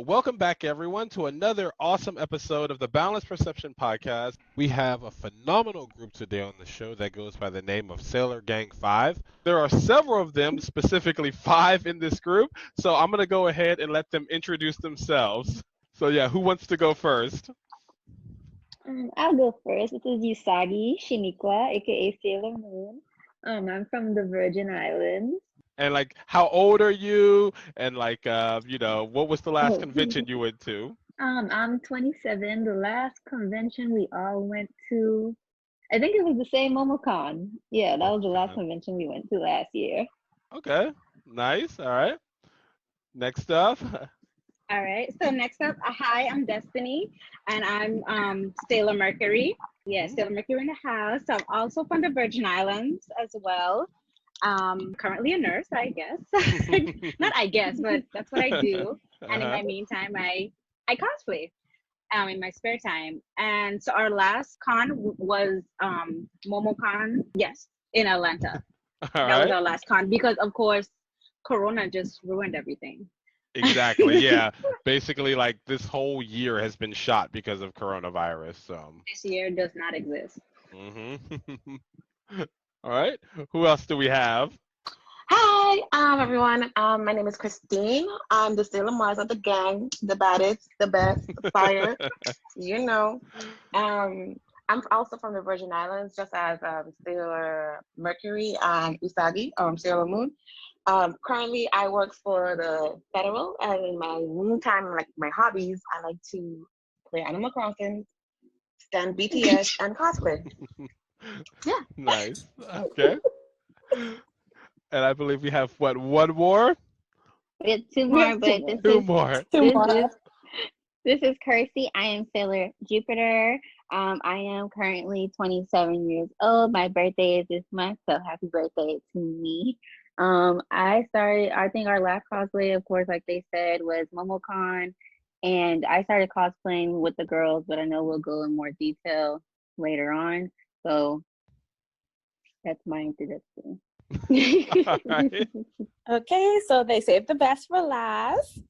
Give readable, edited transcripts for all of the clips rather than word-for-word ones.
welcome back everyone to another awesome episode of the Boundless Perception podcast. We have a phenomenal group today on the show that goes by the name of Sailorgang5. There are several of them, specifically 5 in this group, so I'm going to go ahead and let them introduce themselves. So yeah, who wants to go first? I'll go first. This is Usagi Shiniqua, aka Sailor Moon. I'm from the Virgin Islands. And like, how old are you? And like, what was the last convention you went to? I'm 27. The last convention we all went to, I think it was the same momocon. Yeah, that was the last convention we went to last year. Okay, nice. All right. Next up. All right. So next up, hi, I'm Destiny, and I'm Sailor Mercury. Yeah, Sailor Mercury in the house. So I'm also from the Virgin Islands as well. Currently a nurse, I guess. Not I guess, but that's what I do. And in my meantime, I cosplay in my spare time. And so our last con was momocon, yes, in Atlanta. That was our last con because, of course, Corona just ruined everything. Exactly. Yeah. Basically, like this whole year has been shot because of coronavirus. This year does not exist. All right. Who else do we have? Hi, everyone. My name is Christine. I'm the Sailor Mars of the gang, the baddest, the best, the fire. You know. I'm also from the Virgin Islands, just as Sailor Mercury and Usagi, Sailor Moon. Currently, I work for the federal, and in my meantime, like my hobbies, I like to play Animal Crossing, stand BTS, and cosplay. Yeah. Nice. Okay. And I believe we have one more? We have 2 more, but this is Kirsty. I am Sailor Jupiter. I am currently 27 years old. My birthday is this month, so happy birthday to me. I think our last cosplay, of course, like they said, was momocon, and I started cosplaying with the girls, but I know we'll go in more detail later on. So that's my introduction. Right. Okay, so they saved the best for last.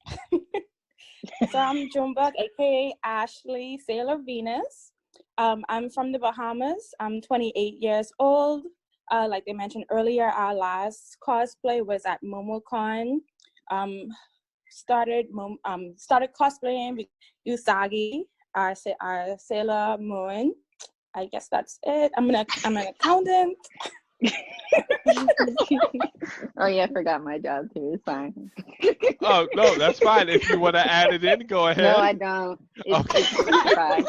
So I'm Junebug, aka Ashley Sailor Venus. I'm from the Bahamas. I'm 28 years old. Like they mentioned earlier, our last cosplay was at momocon. Started cosplaying with Usagi, our Sailor Moon. I guess that's it. I'm an accountant. Oh yeah, I forgot my job too. It's fine. Oh no, that's fine. If you want to add it in, go ahead. No, I don't. It's fine.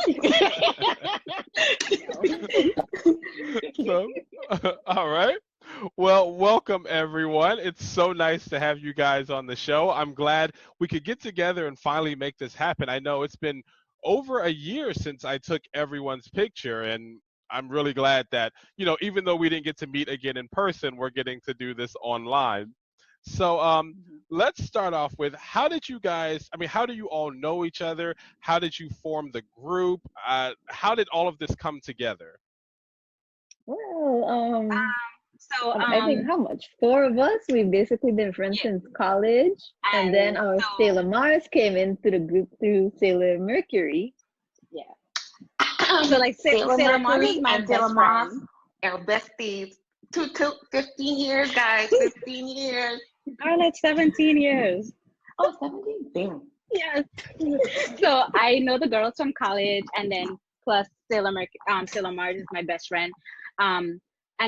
So, all right. Well, welcome everyone. It's so nice to have you guys on the show. I'm glad we could get together and finally make this happen. I know it's been over a year since I took everyone's picture, and I'm really glad that, even though we didn't get to meet again in person, we're getting to do this online. So let's start off with, how do you all know each other? How did you form the group? How did all of this come together? Well, I think how much? 4 of us. We've basically been friends since college. And then our Sailor Mars came into the group through Sailor Mercury. Yeah. So like Sailor Mars is my best friend. Our besties. 15 years, guys. 15 years. Oh, that's 17 years. Oh, 17? Damn. Yes. So I know the girls from college, and then plus Sailor Mars is my best friend. And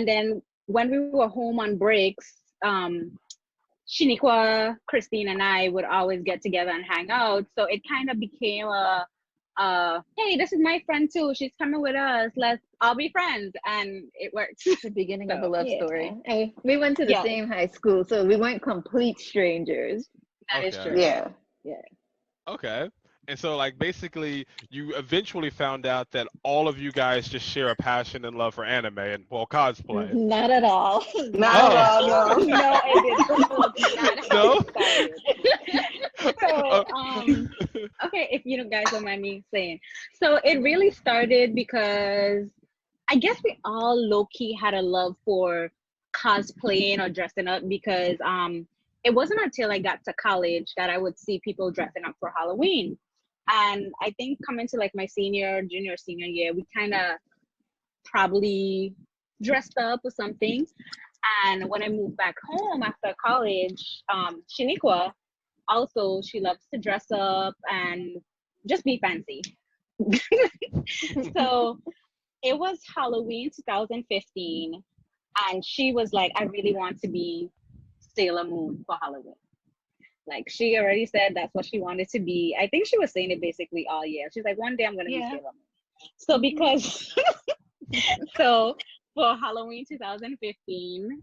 then when we were home on breaks, Shiniqua, Christine, and I would always get together and hang out. So it kind of became hey, this is my friend too. She's coming with us. Let's all be friends, and it worked. The beginning of a love story. Hey, we went to the same high school, so we weren't complete strangers. That is true. Yeah. Okay. And so, like, basically, you eventually found out that all of you guys just share a passion and love for anime and, well, cosplay. Not at all. Not at all, no. No, it did No? So, okay, if you guys don't mind me saying. So it really started because I guess we all low-key had a love for cosplaying or dressing up because it wasn't until I got to college that I would see people dressing up for Halloween. And I think coming to like my junior, senior year, we kind of probably dressed up or something. And when I moved back home after college, Shaniqua also, she loves to dress up and just be fancy. So it was Halloween 2015, and she was like, I really want to be Sailor Moon for Halloween. Like, she already said that's what she wanted to be. I think she was saying it basically all year. She's like, one day I'm gonna be Sailor Moon. So because so for Halloween 2015,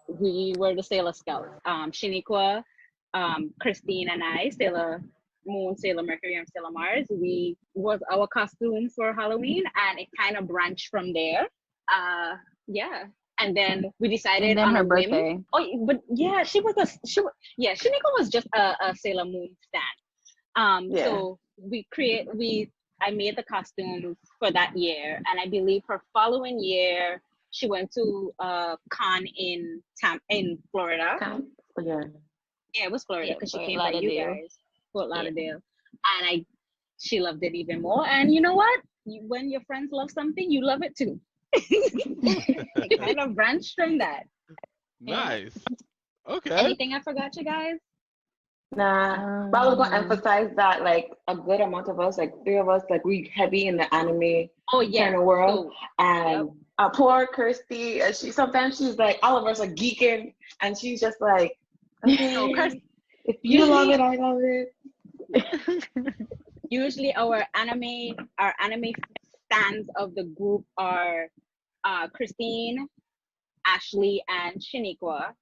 we were the Sailor Scouts. Shaniqua, Christine, and I, Sailor Moon, Sailor Mercury, and Sailor Mars. We was our costume for Halloween, and it kind of branched from there. Yeah. And then we decided on her a birthday. whim. Oh, but yeah, Shaniqua was just a Sailor Moon stan. So I made the costumes for that year, and I believe her following year she went to con in Florida. Yeah. Yeah, it was Florida because she came by you guys, Fort Lauderdale, Yeah. and she loved it even more. And you know what? When your friends love something, you love it too. It kind of branched from that. Nice. Okay. Anything I forgot, you guys? Nah, but I was gonna emphasize that like a good amount of us, like 3 of us, like we heavy in the anime kind of world, and poor Kirsty, sometimes she's like, all of us are geeking, and she's just like, okay, if you love it, I love it. Usually our anime stands of the group are Christine, Ashley, and Shaniqua.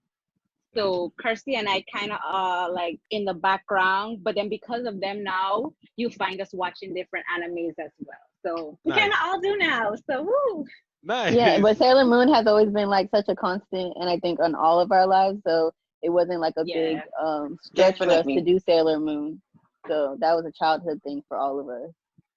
So Kirsty and I kind of are like in the background, but then because of them now, you find us watching different animes as well. So we kind of all do now. So woo. Nice. Yeah, but Sailor Moon has always been like such a constant, and I think on all of our lives. So it wasn't like a big stretch for us to do Sailor Moon. So that was a childhood thing for all of us.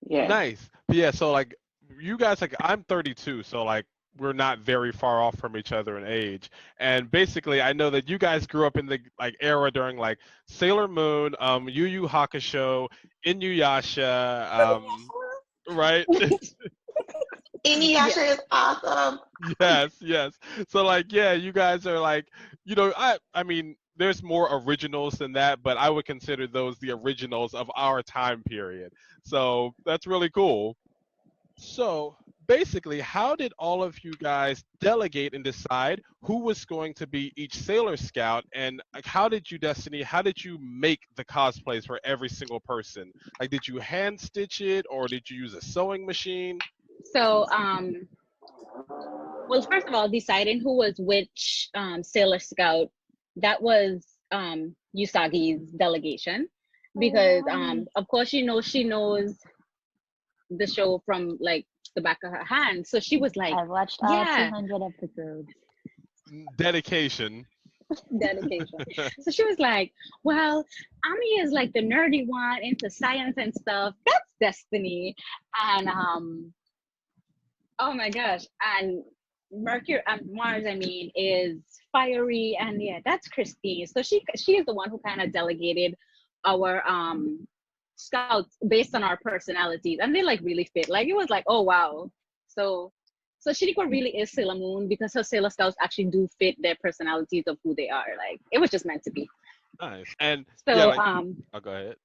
Yeah. Nice. But yeah, so like you guys, like I'm 32, so like we're not very far off from each other in age. And basically I know that you guys grew up in the like era during like Sailor Moon, Yu Yu Hakusho, Inuyasha, right? Inuyasha is awesome. Yes. So like yeah, you guys are like, you know, I mean there's more originals than that, but I would consider those the originals of our time period. So that's really cool. So basically, how did all of you guys delegate and decide who was going to be each Sailor Scout? And like, how did you make the cosplays for every single person? Like, did you hand stitch it or did you use a sewing machine? So, well, first of all, deciding who was which Sailor Scout, that was Usagi's delegation. Because, of course, she knows the show from like the back of her hand. So she was like, I've watched all 200 episodes. Dedication. So she was like, well, Ami is like the nerdy one into science and stuff. That's Destiny. And oh my gosh. And Mercury and Mars, I mean, is fiery. And yeah, that's Christine. So she is the one who kind of delegated our scouts based on our personalities, and they like really fit. Like it was like, oh wow. So Shiniqua really is Sailor Moon because her Sailor Scouts actually do fit their personalities of who they are. Like it was just meant to be. Nice. And so yeah, like, I'll go ahead.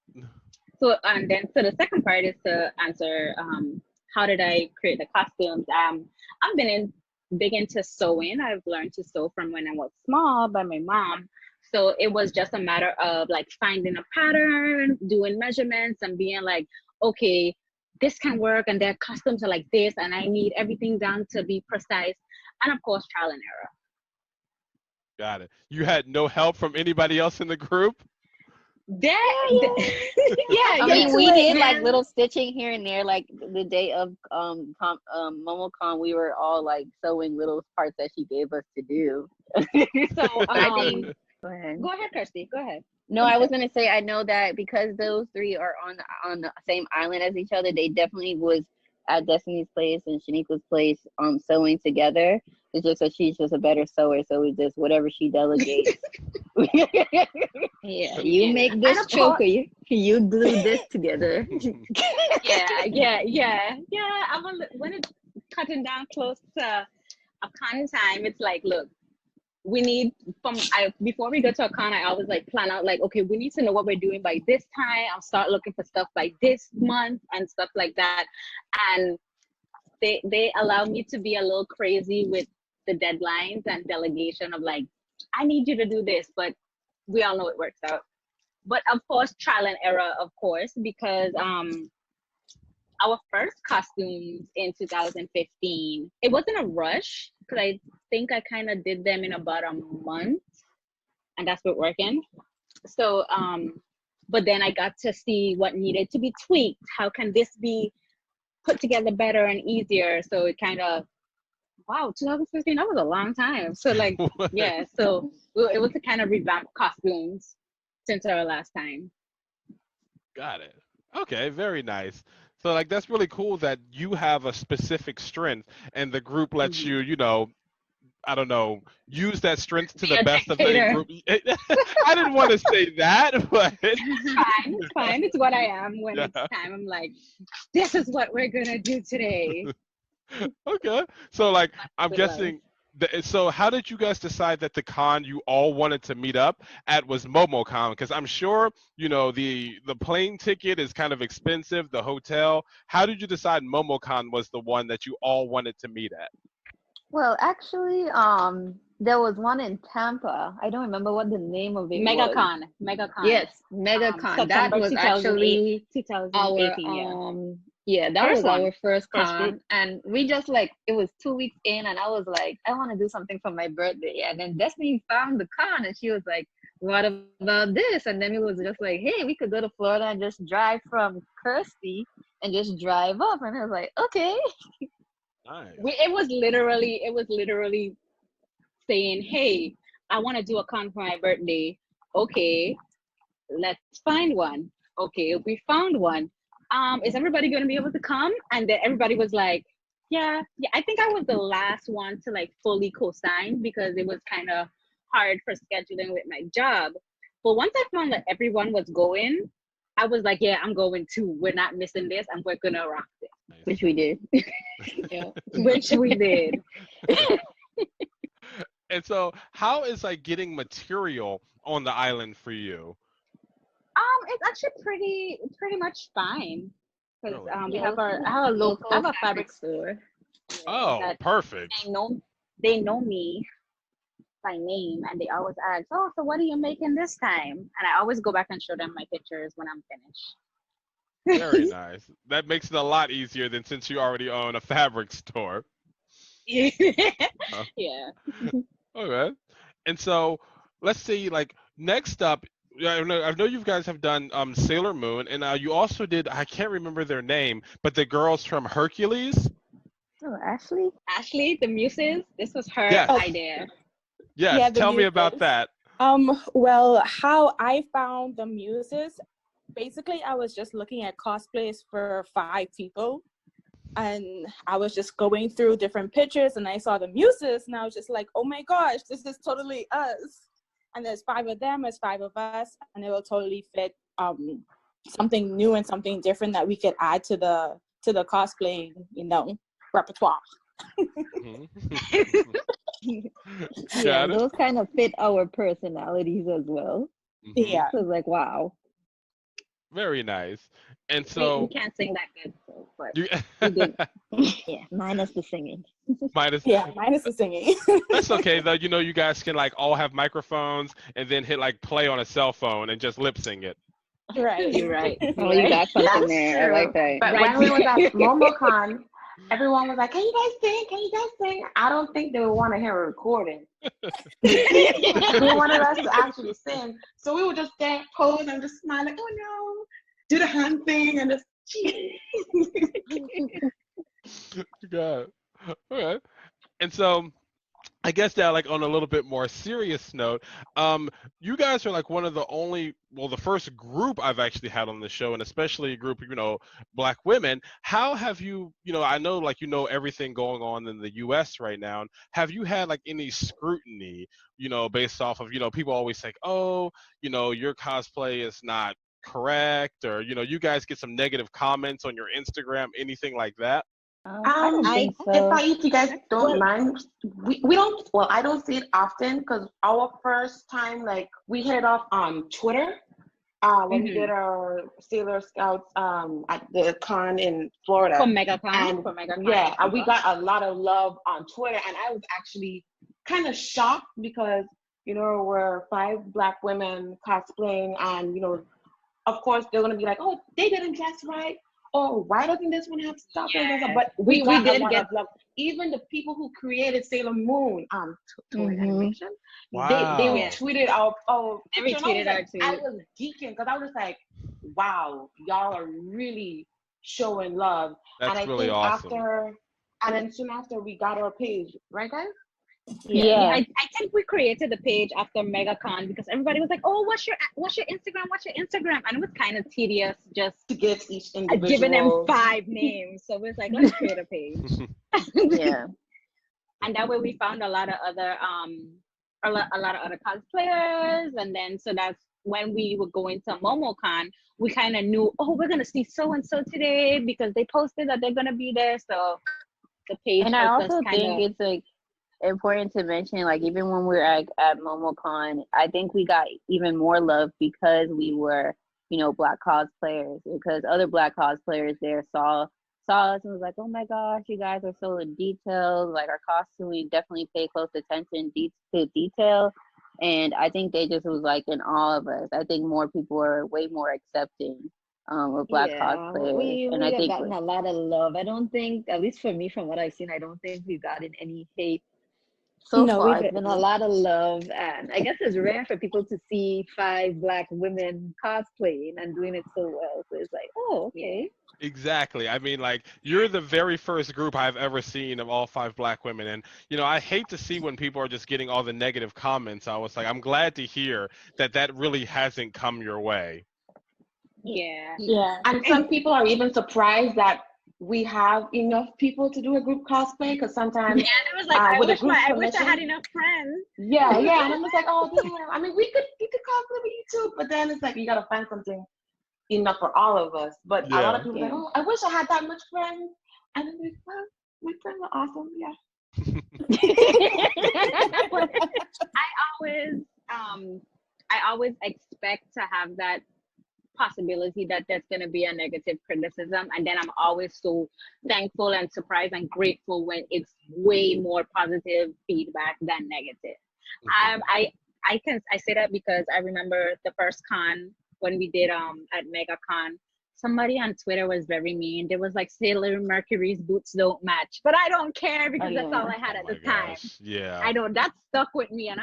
So the second part is to answer how did I create the costumes. I've been big into sewing. I've learned to sew from when I was small by my mom. So it was just a matter of like finding a pattern, doing measurements, and being like, okay, this can work, and their costumes are like this, and I need everything down to be precise. And of course, trial and error. Got it. You had no help from anybody else in the group? Yeah. I mean, we did like little stitching here and there. Like the day of momocon, we were all like sewing little parts that she gave us to do. So I think. Go ahead, Kirsty. Go ahead. No, I was gonna say I know that because those three are on the same island as each other, they definitely was at Destiny's place and Shaniqua's place sewing together. It's just that she's just a better sewer, so we just whatever she delegates. Yeah, you make this choker, you glue this together. Yeah. When it's cutting down close to a con time, it's like, look, we need before we go to a con, I always like plan out like, okay, we need to know what we're doing by this time. I'll start looking for stuff by this month and stuff like that. And they allow me to be a little crazy with the deadlines and delegation of like, I need you to do this, but we all know it works out. But of course, trial and error, of course, because our first costumes in 2015, it wasn't a rush because I think I kind of did them in about a month, and that's what working. So, but then I got to see what needed to be tweaked. How can this be put together better and easier? So it kind of, wow, 2015, that was a long time. So like, yeah, so it was to kind of revamp costumes since our last time. Got it. Okay, very nice. So like that's really cool that you have a specific strength and the group lets you, I don't know, use that strength to the best of the group. I didn't want to say that, but it's fine. It's what I am when it's time. I'm like, this is what we're gonna do today. Okay. So like I'm guessing so how did you guys decide that the con you all wanted to meet up at was momocon? Because I'm sure, the plane ticket is kind of expensive, the hotel. How did you decide momocon was the one that you all wanted to meet at? Well, actually, there was one in Tampa. I don't remember what the name of it MegaCon. was. MegaCon. Yes, MegaCon. That was actually 2018, that was our first con. And we just like, it was 2 weeks in and I was like, I want to do something for my birthday. And then Destiny found the con and she was like, what about this? And then it was just like, hey, we could go to Florida and just drive from Kirsty and just drive up. And I was like, okay. Nice. It was literally saying, hey, I want to do a con for my birthday. Okay, let's find one. Okay, we found one. Is everybody going to be able to come? And then everybody was like, yeah. I think I was the last one to like fully co-sign because it was kind of hard for scheduling with my job. But once I found that everyone was going, I was like, yeah, I'm going too. We're not missing this and we're going to rock this. Which we did. Which we did. And so how is like getting material on the island for you? It's actually pretty much fine because Really? I have a fabric store. Oh, perfect. They know me by name and they always ask, oh, so what are you making this time? And I always go back and show them my pictures when I'm finished. Very nice. That makes it a lot easier than since you already own a fabric store. Yeah. Okay. And so let's see, like next up, I know you guys have done Sailor Moon, and you also did, I can't remember their name, but the girls from Hercules. Oh, Ashley? Ashley, the muses, this was her idea. Yes, Yeah, tell me about that. Well, how I found the muses, basically I was just looking at cosplays for 5 people. And I was just going through different pictures and I saw the muses and I was just like, oh my gosh, this is totally us. And there's 5 of them, there's 5 of us, and it will totally fit something new and something different that we could add to the cosplaying, repertoire. Yeah, those kind of fit our personalities as well. Yeah. So it was like, wow. Very nice. And so we can't sing that good, but we did. Yeah, minus the singing. Minus the singing. That's okay though. You guys can like all have microphones and then hit like play on a cell phone and just lip sync it. Right. You're right. Oh, you got something That's there. true. I like that. But when we was at momocon, everyone was like, can you guys sing? Can you guys sing? I don't think they would want to hear a recording. They wanted us to actually sing. So we would just stand, pose, and just smile like, oh no, do the hand thing and just Got it. All right. And so I guess now, like on a little bit more serious note, you guys are like one of the only, well, the first group I've actually had on the show, and especially a group of, Black women. How have you, I know like everything going on in the U.S. right now. Have you had like any scrutiny, based off of, people always say, oh, your cosplay is not correct, or you guys get some negative comments on your Instagram, anything like that? I don't I think if so. I if you guys don't Well, mind, we don't. Well, I don't see it often because our first time, like we hit it off on Twitter. When we did our Sailor Scouts at the con in Florida, for MegaCon, and for MegaCon yeah, in and we Tampa. got a lot of love on Twitter, and I was actually kind of shocked because we're 5 Black women cosplaying, and of course they're gonna be like, oh, they didn't dress right. Oh, why doesn't this one have stuff? Yes, But we we got a did lot get of love. Even the people who created Sailor Moon toy animation, they yeah. Wow, tweeted our They picture, and I was retweeted our like, I tweet. was geeking because I was like, wow, y'all are really showing love. And that's I really think awesome. after, and then soon after, we got our page, right, guys? Yeah, Yeah. I think we created the page after MegaCon because everybody was like, "Oh, what's your Instagram? What's your Instagram?" And it was kind of tedious just To get each giving them individual. 5 names. So we was like, let's create a page. Yeah. And that way we found a lot of other a lot of other cosplayers, and then so that's when we were going to momocon, we kind of knew, oh, we're gonna see so and so today because they posted that they're gonna be there, so the page And I helped us also kind think of. it's like important to mention, like even when we were at momocon, I think we got even more love because we were, Black cosplayers, because other Black cosplayers there saw us and was like, oh my gosh, you guys are so in detail, like our costuming definitely pay close attention to detail. And I think they just was like in awe of us. I think more people are way more accepting of Black Yeah, cosplayers. we And I we have think gotten a lot of love. I don't think, at least for me, from what I've seen, I don't think we've gotten any hate so No, we far. It's been a didn't. lot of love, and I guess it's rare for people to see 5 Black women cosplaying and doing it so well. So it's like, oh, Yeah. okay. Exactly. I mean, like, you're the very first group I've ever seen of all 5 Black women. And, I hate to see when people are just getting all the negative comments. I was like, I'm glad to hear that that really hasn't come your way. Yeah. Yeah. And some people are even surprised that we have enough people to do a group cosplay because sometimes Yeah, it was like, I with a wish group I wish I had permission. enough friends. Yeah, and I'm just like, oh damn. I mean, you could cosplay with you too, but then it's like you gotta find something enough for all of us. But a lot of Yeah. people are like, yeah. oh, I wish I had that much friends. And I'm like, well, my friends are awesome. Yeah. always I always expect to have that possibility that there's going to be a negative criticism, and then I'm always so thankful and surprised and grateful when it's way more positive feedback than negative. I say that because I remember the first con when we did at MegaCon, somebody on Twitter was very mean. There was like, Sailor Mercury's boots don't match, but I don't care because that's all Yeah. I had Oh at my the time. gosh. Yeah. I know that stuck with me, and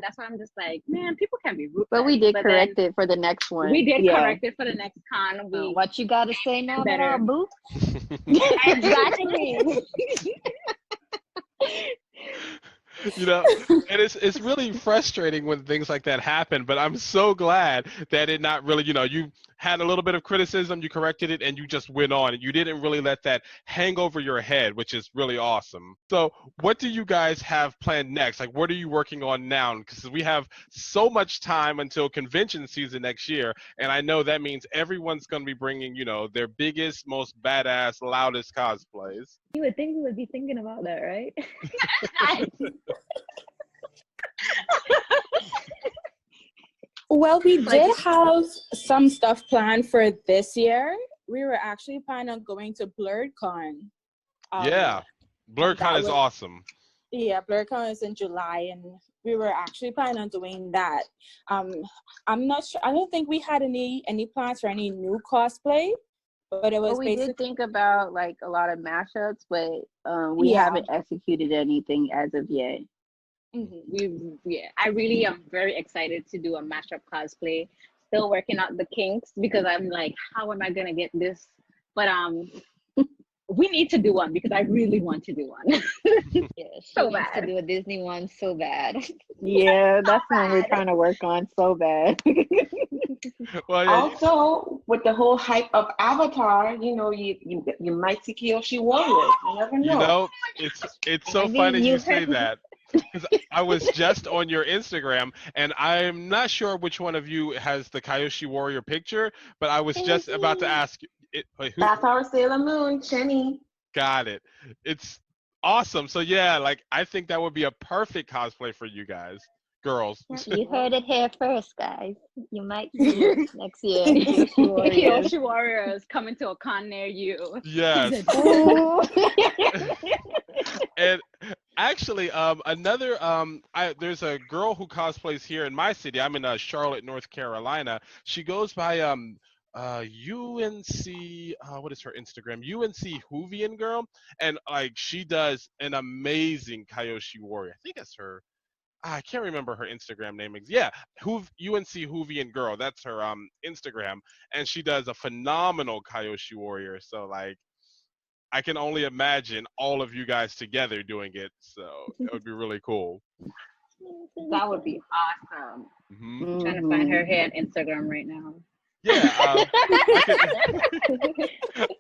that's why I'm just like, man, people can be But we ruthless. did But correct then it for the next one. we did Yeah. correct it for the next con. We What you gotta say now about our better. boots? Exactly. And it's really frustrating when things like that happen, but I'm so glad that it not really, you had a little bit of criticism, you corrected it, and you just went on, and you didn't really let that hang over your head, which is really awesome. So what do you guys have planned next? Like, what are you working on now? Because we have so much time until convention season next year, and I know that means everyone's going to be bringing, their biggest, most badass, loudest cosplays. You would think we would be thinking about that, right? Well, we Like- did have some stuff planned for this year. We were actually planning on going to BlurredCon. Yeah. BlurredCon that is was- awesome. Yeah, BlurredCon is in July, and we were actually planning on doing that. I'm not sure. I don't think we had any plans for any new cosplay, but it was Well, we basically. did think about like a lot of mashups, but we Yeah. haven't executed anything as of yet. I really am very excited to do a mashup cosplay. Still working out the kinks because I'm like, how am I gonna get this? But we need to do one because I really want to do one. Yeah, she So wants to bad. do a Disney one so bad. Yeah, that's one we're bad. trying to work on so bad. Well, yeah, Also, with the whole hype of Avatar, you might see Kyoshi Warriors. You never you know. know, it's so Maybe funny you you say heard. that. Because I was just on your Instagram, and I'm not sure which one of you has the Kyoshi Warrior picture, but I was It was just about to me. ask wait, who That's our Sailor Moon, Chenny. got it? It's awesome. So yeah, like I think that would be a perfect cosplay for you guys, girls. Yep. You heard it here first, guys. You might see it next year. Yoshi Warriors. Kyoshi Warriors coming to a con near you. Yes. Ooh. And actually, there's a girl who cosplays here in my city. I'm in Charlotte, North Carolina. She goes by UNC. What is her Instagram? UNC Hoovian girl, and like she does an amazing Kyoshi Warrior. I think that's her. I can't remember her Instagram name. Yeah, UNC Hoovian girl. That's her Instagram, and she does a phenomenal Kyoshi Warrior. So like, I can only imagine all of you guys together doing it. So it would be really cool. That would be awesome. Hmm. I'm trying to find her here on Instagram right now. Yeah,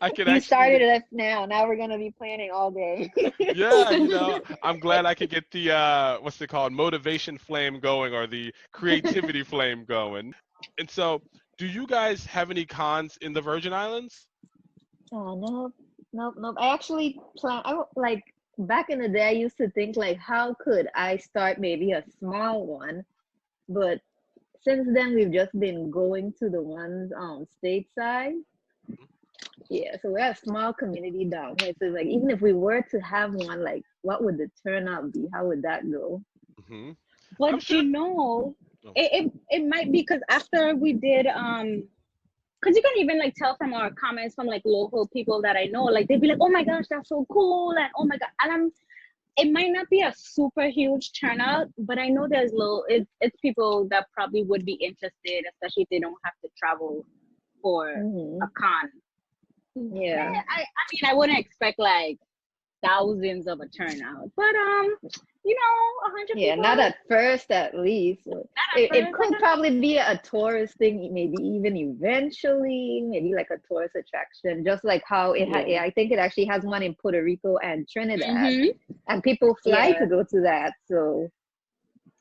I could You actually. started us now. Now we're gonna be planning all day. Yeah, I'm glad I could get the what's it called, motivation flame going, or the creativity flame going. And so, do you guys have any cons in the Virgin Islands? Oh, nope. I actually plan. Like back in the day, I used to think like, how could I start maybe a small one? But since then, we've just been going to the ones stateside. Yeah, so we're a small community down here. So like, even if we were to have one, like, what would the turnout be? How would that go? Hmm. But I'm sure. oh, Oh, it might be because after we did because you can even like tell from our comments from like local people that I know, like they'd be like, oh my gosh, that's so cool, and oh my god, and it might not be a super huge turnout, but I know there's it's people that probably would be interested, especially if they don't have to travel for Hmm. a con. Yeah. I mean, I wouldn't expect like thousands of a turnout, but 100 Yeah, people. not at first, at least. Not at It first, could probably be a tourist thing, maybe even eventually, maybe like a tourist attraction, just like how Yeah. I think it actually has one in Puerto Rico and Trinidad, Mhm. and people fly Yeah. to go to that. So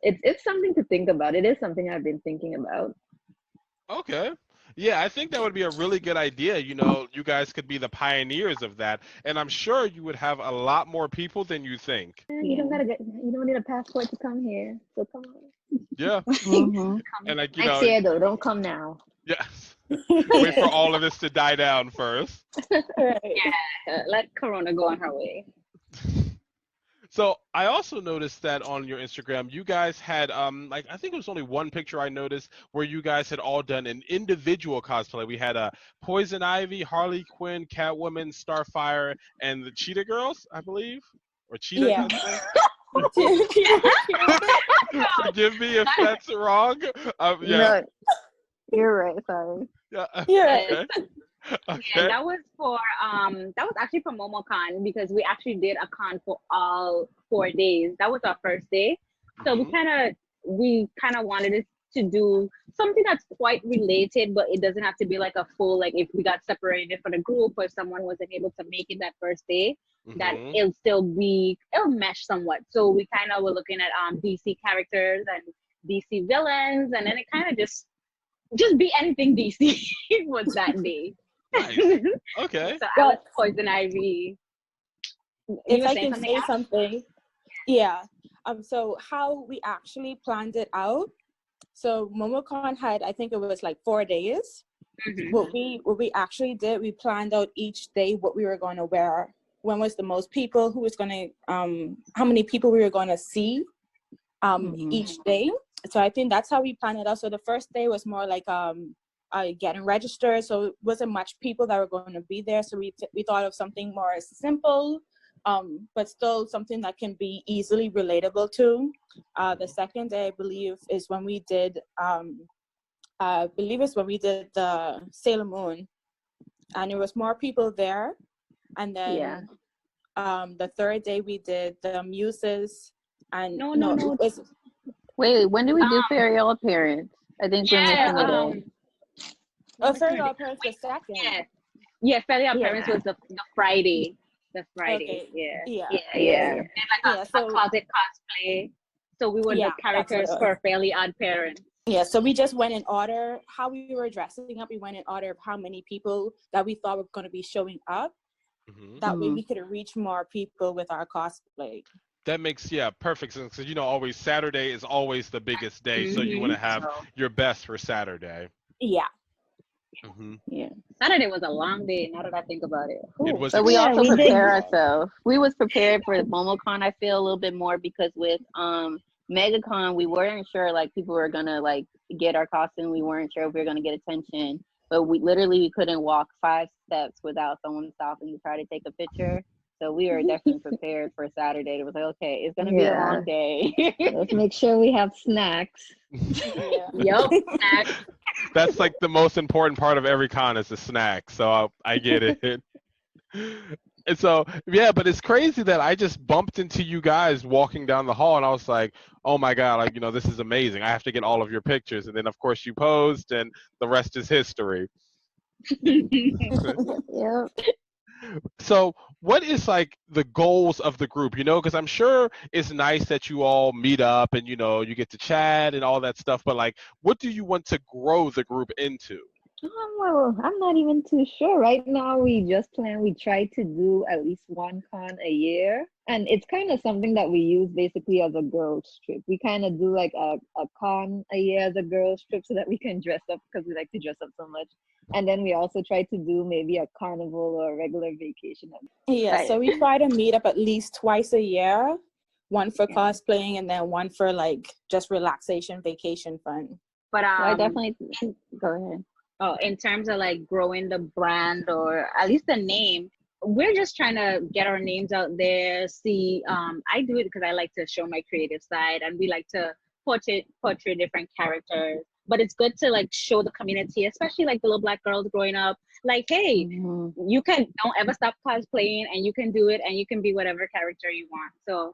it's something to think about. It is something I've been thinking about. okay. Yeah, I think that would be a really good idea. You guys could be the pioneers of that, and I'm sure you would have a lot more people than you think. You don't need a passport to come here. So come on. Yeah, Mhm. and like Next year though, don't come now. yes. Wait for all of this to die down first. Right. Let Corona go on her way. So I also noticed that on your Instagram, you guys had like I think it was only one picture I noticed where you guys had all done an individual cosplay. We had a Poison Ivy, Harley Quinn, Catwoman, Starfire, and the Cheetah Girls, I believe, or Cheetah. Yeah. I say. Forgive me if that's wrong. Yeah. No, you're right. Sorry. Yeah. Yeah. Okay. Yeah, Okay. that was actually for momocon because we actually did a con for all 4 days. That was our first day, so Mhm. we kind of wanted it to do something that's quite related, but it doesn't have to be like a full, like if we got separated for the group or someone wasn't able to make it that first day, that Mhm. it'll mesh somewhat. So we kind of were looking at DC characters and DC villains, and then it kind of just be anything DC was that day. Nice. Okay. So I Well, was Poison Ivy. You if were I saying can something, say Ash? something, yeah. So how we actually planned it out. So MomoCon had, I think it was like 4 days. Mhm. What we actually did, we planned out each day what we were going to wear, when was the most people, who was going to how many people we were going to see each day. So I think that's how we planned it out. So the first day was more like getting registered, so it wasn't much people that were going to be there, so we thought of something more simple, but still something that can be easily relatable to. The second day, I believe, is when we did the Sailor Moon, and there was more people there. And Yeah. then the third day we did the muses, and No. it was Wait, when did we do Um, Ferial Appearance? I think we're yeah. missing a day. Fairy Parents the second. Yeah. Fairly Yeah. appearance was the Friday. The Friday. Okay. Yeah. Yeah. Yeah. And like a So closet cosplay. So we were the that's what it characters was. for Fairly Odd Parents. Yeah, so we just went in order how we were dressing up. We went in order of how many people that we thought were going to be showing up. Mhm. That way we could reach more people with our cosplay. That makes perfect sense because always Saturday is always the biggest day, so you want to have So your best for Saturday. Yeah. Yeah. Saturday was a long day. Now that I think about it. It was But we also we did. prepare ourselves. We was prepared for the momocon, I feel, a little bit more because with MegaCon we weren't sure like people were gonna like get our costume. We weren't sure if we were gonna get attention. But we couldn't walk 5 steps without someone stopping to try to take a picture. So we were definitely prepared for Saturday. It was like, okay, it's gonna be a long day. Let's make sure we have snacks. Yeah. Yup. That's like the most important part of every con is the snack. So I get it. And so but it's crazy that I just bumped into you guys walking down the hall, and I was like, oh my god, like this is amazing. I have to get all of your pictures, and then of course you posed, and the rest is history. Yep. So what is like the goals of the group, because I'm sure it's nice that you all meet up and you get to chat and all that stuff, but like what do you want to grow the group into? Well, I'm not even too sure. Right now, we try to do at least one con a year. And it's kind of something that we use basically as a girls' trip. We kind of do like a con a year as a girls' trip so that we can dress up because we like to dress up so much. And then we also try to do maybe a carnival or a regular vacation. Yeah, so we try to meet up at least twice a year, one for cosplaying and then one for like just relaxation, vacation fun. But I definitely go ahead. Oh, in terms of like growing the brand or at least the name, we're just trying to get our names out there. See, I do it because I like to show my creative side, and we like to portray different characters. But it's good to like show the community, especially like the little Black girls growing up, like, hey, you don't ever stop cosplaying, and you can do it, and you can be whatever character you want. So.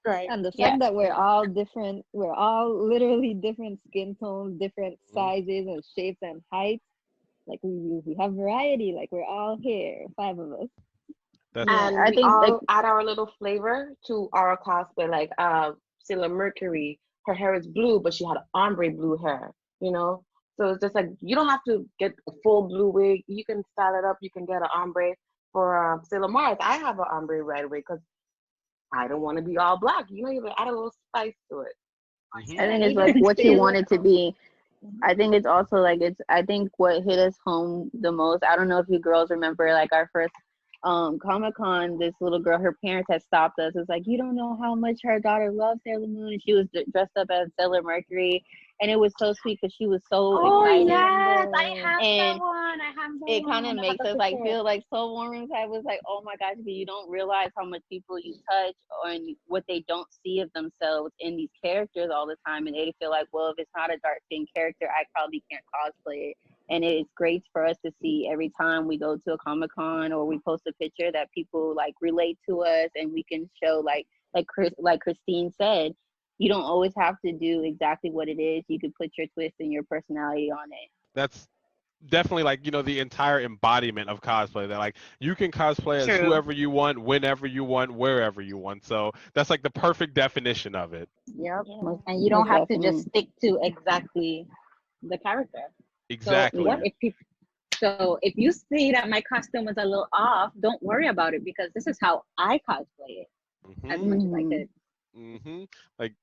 Right. And the fact that we're all different, we're all literally different skin tones, different sizes and shapes and heights. Like we have variety. Like we're all here, 5 of us. And I think all add our little flavor to our cosplay. Like Sailor Mercury, her hair is blue, but she had ombre blue hair. So it's just like you don't have to get a full blue wig. You can style it up. You can get an ombre for Sailor Mars. I have an ombre red wig because I don't want to be all black. You add a little spice to it. I think it's like what you want it to be. I think it's also like I think what hit us home the most. I don't know if you girls remember like our first Comic-Con, this little girl, her parents had stopped us. It's like, you don't know how much her daughter loves Sailor Moon. And she was dressed up as Sailor Mercury. And it was so sweet because she was so excited. Yes, I have and that one. I have that it kind one. of makes us like feel like so warm inside. I was like, oh my gosh, but you don't realize how much people you touch and what they don't see of themselves in these characters all the time. And they feel like, well, if it's not a dark skinned character, I probably can't cosplay it. And it's great for us to see every time we go to a Comic-Con or we post a picture that people like relate to us, and we can show like Christine said, you don't always have to do exactly what it is. You could put your twist and your personality on it. That's definitely like the entire embodiment of cosplay, that like you can cosplay as whoever you want, whenever you want, wherever you want. So that's like the perfect definition of it. Yep. And you don't have to just stick to exactly the character. Exactly. So if you see that my costume is a little off, don't worry about it, because this is how I cosplay it as much as I could. Like,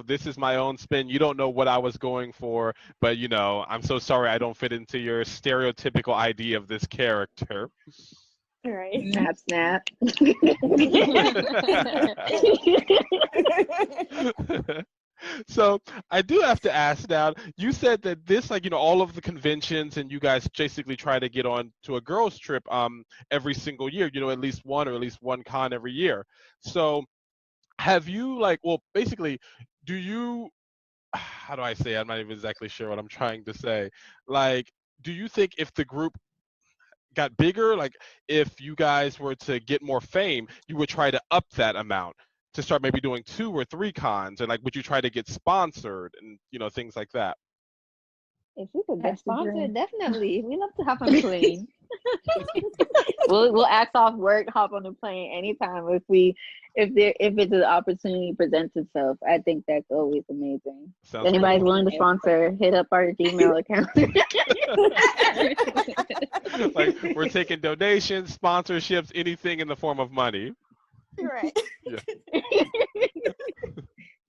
this is my own spin. You don't know what I was going for, but I'm so sorry I don't fit into your stereotypical idea of this character. Right. Snap. So I do have to ask now, you said that this, like, all of the conventions and you guys basically try to get on to a girls trip every single year, at least one con every year. So have you basically, do you, how do I say, I'm not even exactly sure what I'm trying to say. Like, do you think if the group got bigger? Like if you guys were to get more fame, you would try to up that amount to start maybe doing 2 or 3 cons, and like would you try to get sponsored and things like that? If we could get That's the dream. sponsored, definitely. We love to hop on a plane. We'll ask off work, hop on the plane anytime if it's an opportunity presents itself. I think that's always amazing. Sounds If anybody's cool. willing to sponsor, hit up our Gmail account. Like we're taking donations, sponsorships, anything in the form of money. Right. Yeah.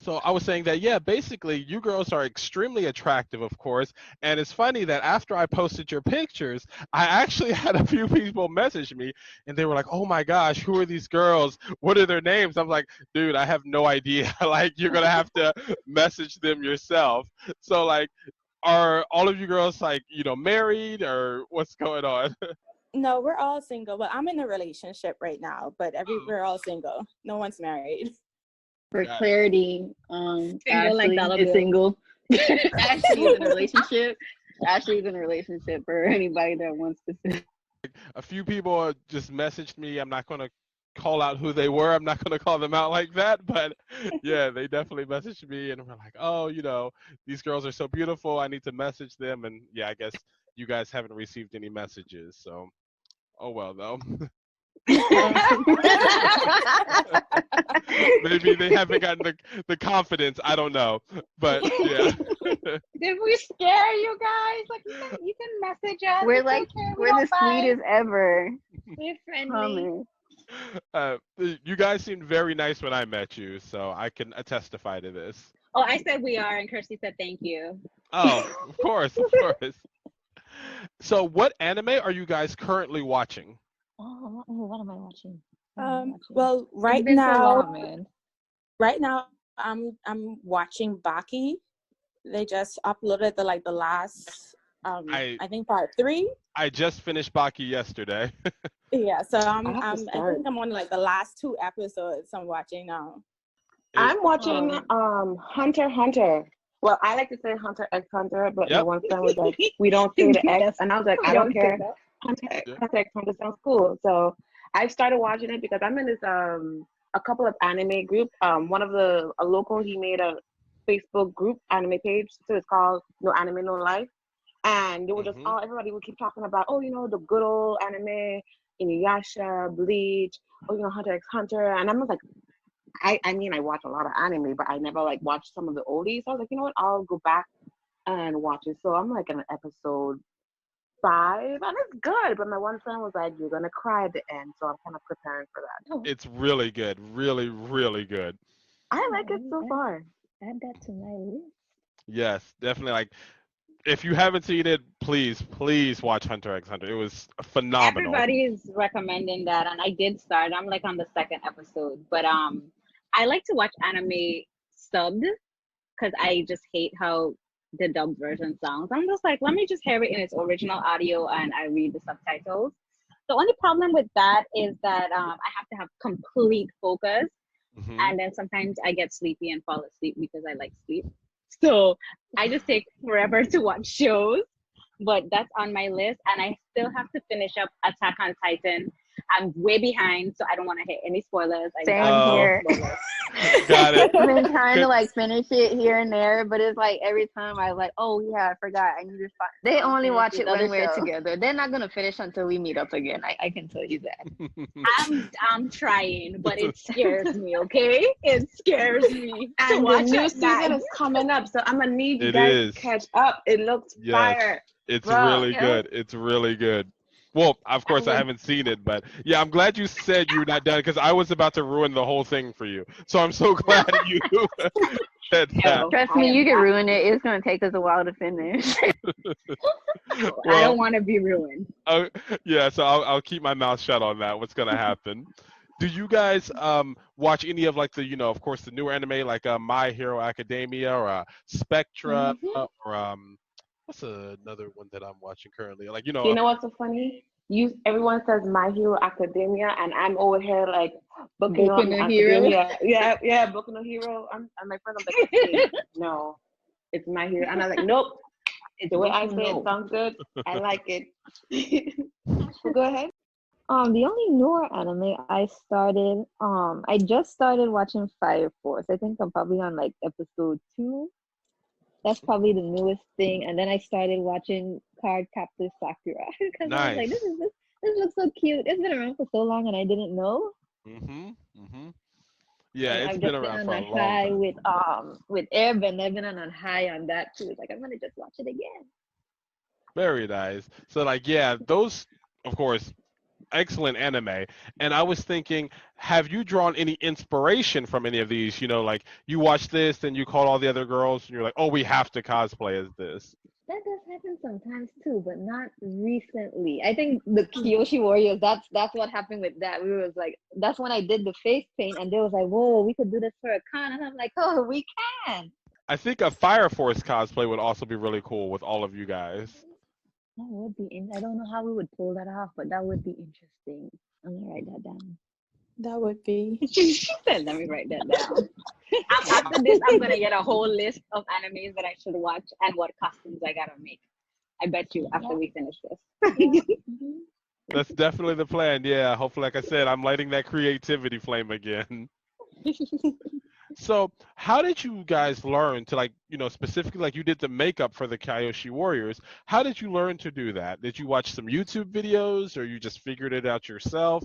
So I was saying that, yeah, basically you girls are extremely attractive, of course. And it's funny that after I posted your pictures, I actually had a few people message me and they were like, oh my gosh, who are these girls? What are their names? I'm like, dude, I have no idea. Like, you're going to have to message them yourself. So, like, are all of you girls, like, married or what's going on? No, we're all single. Well, I'm in a relationship right now, but we're all single. No one's married. For clarity, Ashley dollar is bill. single. Ashley is in a relationship. Ashley is in a relationship for anybody that wants to. A few people just messaged me. I'm not going to call out who they were. I'm not going to call them out like that. But yeah, they definitely messaged me and were like, oh, these girls are so beautiful. I need to message them. And yeah, I guess you guys haven't received any messages. So, oh well, though. Maybe they haven't gotten the confidence. I don't know. But yeah. Did we scare you guys? Like you can message us. We're It's like okay, we we're don't the mind. sweetest ever. We're friendly. Promise. You guys seemed very nice when I met you, so I can testify to this. Oh, I said we are, and Kirsty said thank you. Oh, of course, of course. So, what anime are you guys currently watching? Oh, what am I watching? What am I watching? Well, right It's been so now, long, man. I'm watching Baki. They just uploaded the last I think part 3. I just finished Baki yesterday. Yeah, so I I think I'm on the last 2 episodes I'm watching now. I'm watching Hunter x Hunter. Well, I like to say Hunter x Hunter, but my Yep. one friend was like, we don't say the X. And I was like, I don't care. Hunter x Hunter sounds cool. So I started watching it because I'm in this a couple of anime group. One of a local, he made a Facebook group anime page. So it's called No Anime No Life. And they were just everybody would keep talking about, the good old anime, Inuyasha, Bleach, Hunter x Hunter. And I'm like, I mean, I watch a lot of anime, but I never watched some of the oldies. So I was like, you know what? I'll go back and watch it. So I'm like in episode 5, and it's good. But my one friend was like, "You're gonna cry at the end," so I'm kind of preparing for that. It's really good, really, really good. I like it so far. Add that to my list. Yes, definitely. Like, if you haven't seen it, please watch Hunter x Hunter. It was phenomenal. Everybody's recommending that, and I did start. I'm like on the 2nd episode, but I like to watch anime subbed because I just hate how the dubbed version sounds. I'm just like, let me just hear it in its original audio and I read the subtitles. The only problem with that is that I have to have complete focus, and then sometimes I get sleepy and fall asleep because I like sleep. So I just take forever to watch shows, but that's on my list, and I still have to finish up Attack on Titan. I'm way behind, so I don't want to hit any spoilers. Same here. Got it. I've been trying to finish it here and there, but it's like every time I oh yeah, I forgot. I need to find. They only watch it when we're together. They're not gonna finish until we meet up again. I can tell you that. I'm trying, but it scares me. Okay, it scares me. And the new season is coming up, so I'm gonna need you guys to catch up. It looks fire. It's really good. It's really good. Well, of course, I haven't seen it, but yeah, I'm glad you said you're not done because I was about to ruin the whole thing for you. So I'm so glad you said that. Trust me, you can ruin it. It's going to take us a while to finish. I don't want to be ruined. Yeah, so I'll keep my mouth shut on that. What's going to happen? Do you guys watch any of the, of course, the newer anime like My Hero Academia or Spectra or what's another one that I'm watching currently? You know what's so funny? Everyone says My Hero Academia, and I'm over here Boku no Hero. Yeah, Boku no Hero. And my friend, I'm like, hey, no, it's My Hero, and I'm like, nope, It's The way good I to say it know. sounds good. I like it. Well, go ahead. The only newer anime I just started watching Fire Force. I think I'm probably on like episode 2. That's probably the newest thing. And then I started watching Card Captor Sakura because I was like, Nice. this looks so cute. It's been around for so long and I didn't know. Mhm. Mhm. Yeah, And it's I've been just been around on for a a long high time. with Airbend. I've been on a high on that too. It's like I'm gonna just watch it again. Very nice. So like, yeah, those, of course, excellent anime. And I was thinking, have you drawn any inspiration from any of these? You know, like you watch this, then you call all the other girls, and you're like, oh, we have to cosplay as this. That does happen sometimes too, but not recently. I think the Kyoshi Warriors, that's what happened with that. We was like, that's when I did the face paint and they was like, whoa, we could do this for a con. And I'm like, oh, we can. I think a Fire Force cosplay would also be really cool with all of you guys. That would be I don't know how we would pull that off, but that would be interesting. I'm gonna write that down. That would be. She said, let me write that down. After this, I'm gonna get a whole list of animes that I should watch and what costumes I gotta make. I bet you after we finish this. Yeah. Mhm. That's definitely the plan. Yeah, hopefully, like I said, I'm lighting that creativity flame again. So, how did you guys learn to, like, you know, specifically like you did the makeup for the Kyoshi Warriors? How did you learn to do that? Did you watch some YouTube videos, or you just figured it out yourself?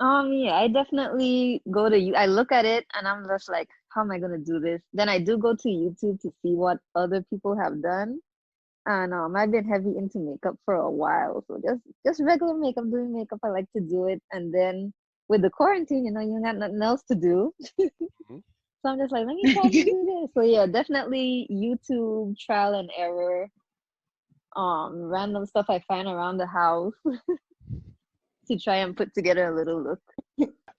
Yeah, I definitely go to you. I look at it and I'm just like, how am I gonna do this? Then I do go to YouTube to see what other people have done. And I've been heavy into makeup for a while. So just regular makeup, doing makeup, I like to do it. And then with the quarantine, you know, you got nothing else to do. Mhm. So I'm just like, let me try to do this. So yeah, definitely YouTube, trial and error, random stuff I find around the house to try and put together a little look.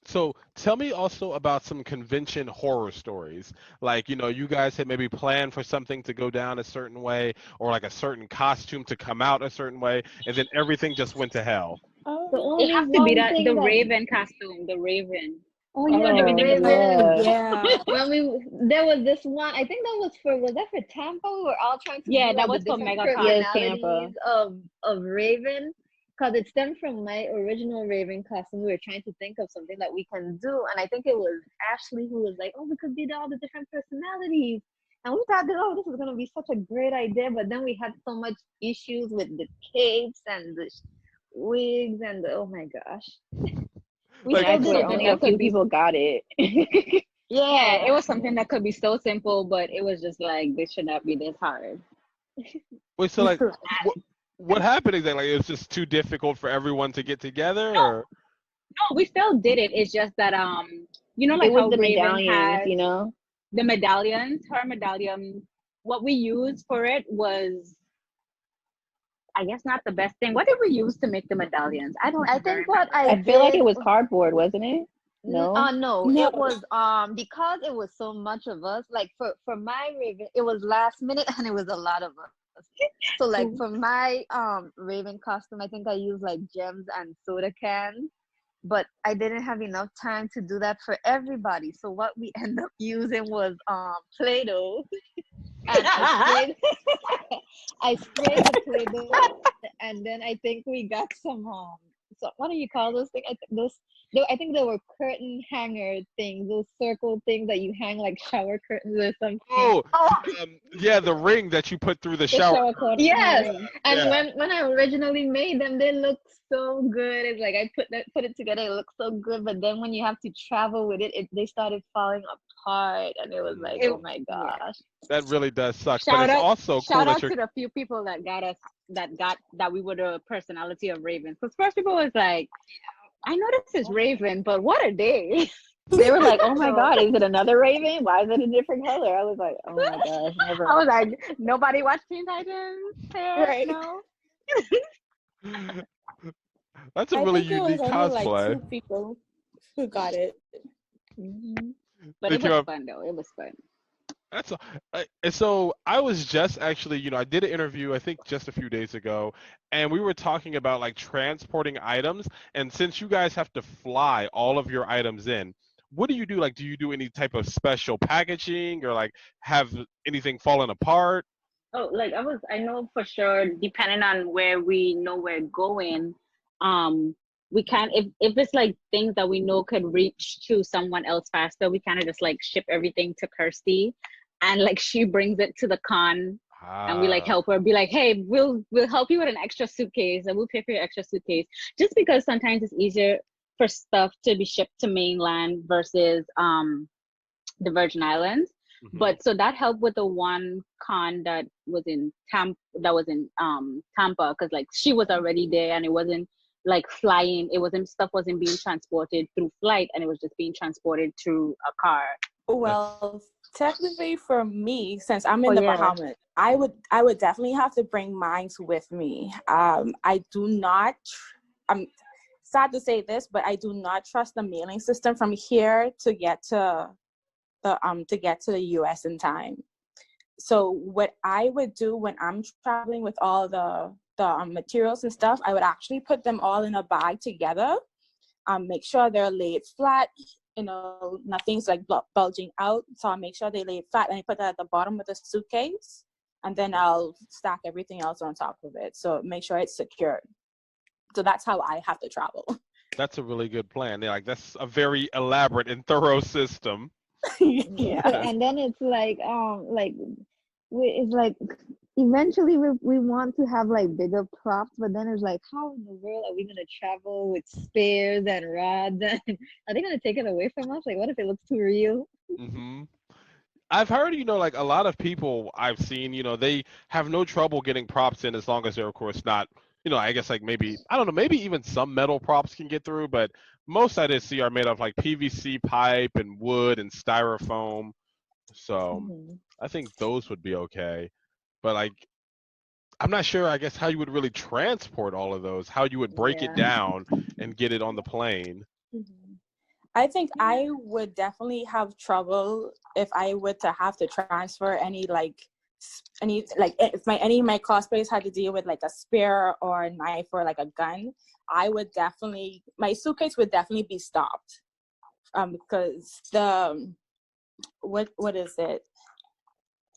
So tell me also about some convention horror stories. Like, you know, you guys had maybe planned for something to go down a certain way, or like a certain costume to come out a certain way, and then everything just went to hell. The It only has to be one thing the that Raven costume, the Raven. oh When yeah, the everything is Raven. Yeah. When there was this one, I think was that for Tampa? We were all trying to do yeah, that like the was for different MegaCon. Yes, Tampa. personalities of Raven, because it stemmed from my original Raven costume. We were trying to think of something that we can do, and I think it was Ashley who was like, "Oh, we could do all the different personalities." And we thought that, oh, this is gonna be such a great idea, but then we had so much issues with the capes and the wigs and Oh my gosh. We Like, still I did swear something only a that could few be people got it. yeah, it was something that could be so simple, but it was just like this should not be this hard. wait, so like, what happened exactly? Like, it was just too difficult for everyone to get together, No, or no, we still did it. It's just that you know, It like was how the Raven medallions, has you know? the medallions, her medallion. What we used for it was, I guess, not the best thing. What did we use to make the medallions? I don't I even think what remember. I I feel like did it was cardboard, wasn't it? No? no, No. it was because it was so much of us, like for my Raven, it was last minute and it was a lot of us. So like for my Raven costume, I think I used like gems and soda cans, but I didn't have enough time to do that for everybody. So what we end up using was Play-Doh. And I sprayed the Play-Doh, and then I think we got some so what do you call those things? I think they were curtain hanger things, those circle things that you hang like shower curtains or something. oh, yeah, the ring that you put through the The shower. shower curtain. Yes, ring. and Yeah. when I originally made them, they looked so good. It's like I put it together, it looked so good. But then when you have to travel with it, they started falling apart, and it was like, It, oh my yeah. gosh. That really does suck. But Shout it's out, also cool shout that out you're. to the few people that got us, that we were the personality of Raven. Because first people was like, I know this is Raven, but what are they? They were like, oh my So God, is it another Raven? Why is it a different color? I was like, oh my gosh, never I was mind. like, nobody watched Teen Titans here? Right. No. That's a I really think it was unique only like cosplay. 2 people who got it. mhm. But it Thank was you. fun though. It was fun. That's and so I was just actually, you know, I did an interview I think just a few days ago, and we were talking about like transporting items. And since you guys have to fly all of your items in, what do you do? Like, do you do any type of special packaging, or like have anything fallen apart? Oh, like I know for sure, depending on where we know we're going, um, we can if it's like things that we know could reach to someone else faster, we kind of just like ship everything to Kirsty, and like she brings it to the con, and we like Ah, help her, be like, hey, we'll help you with an extra suitcase, and we'll pay for your extra suitcase, just because sometimes it's easier for stuff to be shipped to mainland versus the Virgin Islands. hmm. But so that helped with the one con that was in Tampa, because like she was already there and it wasn't like flying, it wasn't stuff wasn't being transported through flight, and it was just being transported through a car. That's Well, technically for me, since I'm Oh in the yeah. Bahamas, I would definitely have to bring mine with me. I do not. I'm sad to say this, but I do not trust the mailing system from here to get to the US in time. So what I would do when I'm traveling with all the materials and stuff, I would actually put them all in a bag together. Make sure they're laid flat. Nothing's like bulging out. So I'll make sure they lay flat, and I put that at the bottom of the suitcase, and then I'll stack everything else on top of it. So make sure it's secured. So that's how I have to travel. that's a really good plan. Yeah, like that's a very elaborate and thorough system. Yeah. But and then it's like it's like eventually we want to have like bigger props, but then it's like, how in the world are we gonna travel with spears and rods? And are they gonna take it away from us? Like, what if it looks too real? Hmm. I've heard, like a lot of people I've seen, they have no trouble getting props in as long as they're, of course, not, I guess like maybe, I don't know, maybe even some metal props can get through, but most I did see are made of like PVC pipe and wood and styrofoam. So Mhm. I think those would be okay. But like, I'm not sure, I guess, how you would really transport all of those, how you would break it Yeah. down and get it on the plane. Mhm. I think I would definitely have trouble if I were to have to transfer any of my cosplays had to deal with like a spear or a knife or like a gun. My suitcase would definitely be stopped. Because what is it?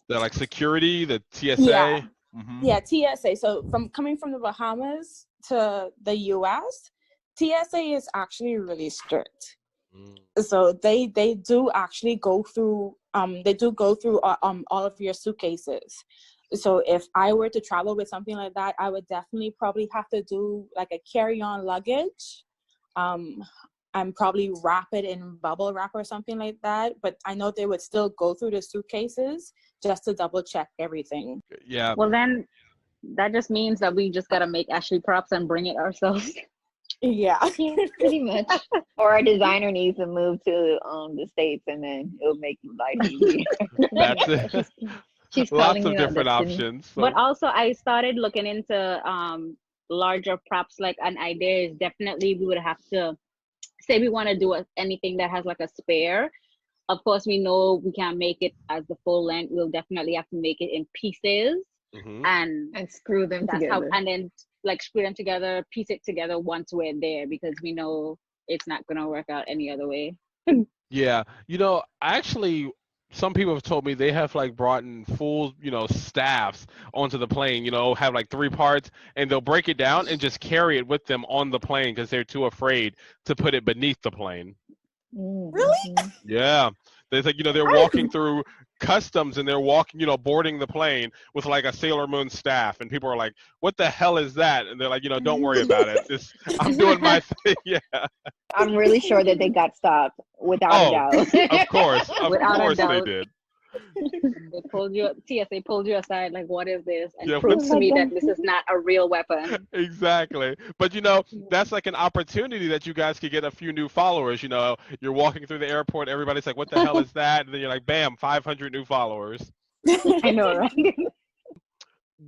The like security, the Yeah, TSA. Hmm. yeah, TSA. So from coming from the Bahamas to the US, TSA is actually really strict. So they do actually go through all of your suitcases. So if I were to travel with something like that, I would definitely probably have to do like a carry-on luggage, um and probably wrap it in bubble wrap or something like that. But I know they would still go through the suitcases just to double check everything. Yeah. Well, then that just means that we just gotta make Ashley props and bring it ourselves. Yeah. Yeah, pretty much. Or our designer needs to move to the States, and then it'll make life easier. That's it. She's Lots calling of you out, different Destiny. options. But So, also, I started looking into larger props. Like an idea is definitely we would have to say we want to do anything that has like a spare. Of course, we know we can't make it as the full length. We'll definitely have to make it in pieces, hmm. and And screw them that's how. together. And then like screw them together, piece it together once we're there, because we know it's not gonna work out any other way. Yeah. Actually, some people have told me they have like brought in full, staffs onto the plane, have like three parts, and they'll break it down and just carry it with them on the plane because they're too afraid to put it beneath the plane. Really? Mm-hmm. Yeah. There's like, they're walking through customs and they're walking, boarding the plane with like a Sailor Moon staff. And people are like, what the hell is that? And they're like, don't worry about it. I'm doing my thing. Yeah. I'm really sure that they got stopped, without a Oh, doubt. of course. Of Without a course they doubt, did. they pulled you. TSA pulled you aside. Like, what is this? And Yeah. proves to Like me that that. this is not a real weapon. Exactly. But that's like an opportunity that you guys could get a few new followers. You're walking through the airport, everybody's like, what the hell is that? And then you're like, bam, 500 new followers. I know, right?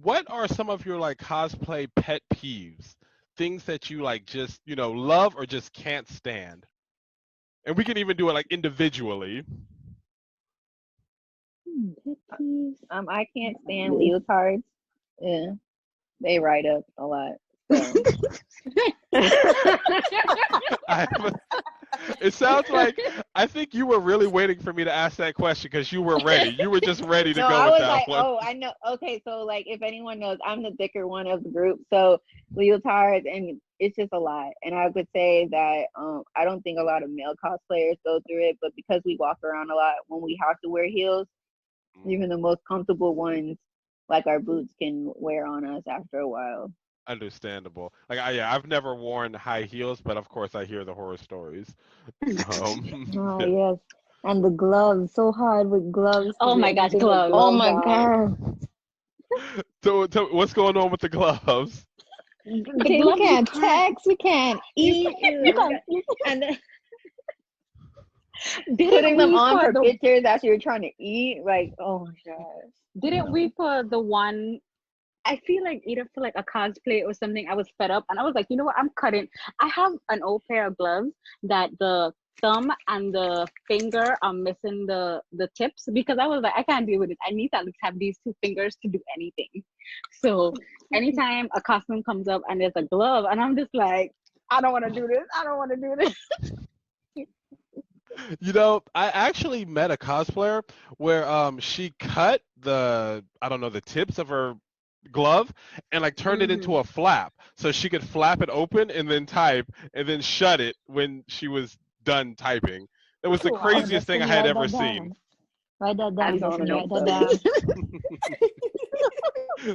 What are some of your like cosplay pet peeves? Things that you like just, love or just can't stand? And we can even do it like individually. Pet peeves. I can't stand leotards. Yeah, they ride up a lot. So I have It sounds like I think you were really waiting for me to ask that question because you were ready. You were just ready to No, go I with was that like, one. oh, I know. Okay, so like, if anyone knows, I'm the thicker one of the group. So leotards, and it's just a lot. And I would say that I don't think a lot of male cosplayers go through it, but because we walk around a lot, when we have to wear heels, even the most comfortable ones, like our boots, can wear on us after a while. Understandable. Like, yeah, I've never worn high heels, but of course I hear the horror stories. So, Oh yeah. yes, and the gloves, so hard with gloves to Oh get my gosh, anything with gloves. Oh gloves my on. god. So, what's going on with the gloves? The Okay, we gloves you can't can't text, we can't you eat, you can't and then didn't putting them we on for for the pictures as you're trying to eat. Like, oh my gosh. didn't we for the one I feel like either for like a cosplay or something, I was fed up and I was like, you know what, I'm cutting. I have an old pair of gloves that the thumb and the finger are missing the tips because I was like, I can't deal with it. I need to at least have these two fingers to do anything. So anytime a costume comes up and there's a glove, and I'm just like, I don't want to do this. I don't want to do this. You know, I actually met a cosplayer where she cut the I don't know the tips of her glove and like turned it Hmm. into a flap so she could flap it open and then type and then shut it when she was done typing. It was the Oh, craziest thing I Destiny, had write ever that seen. down. Write that At down, least I want to Destiny, know write that stories. down.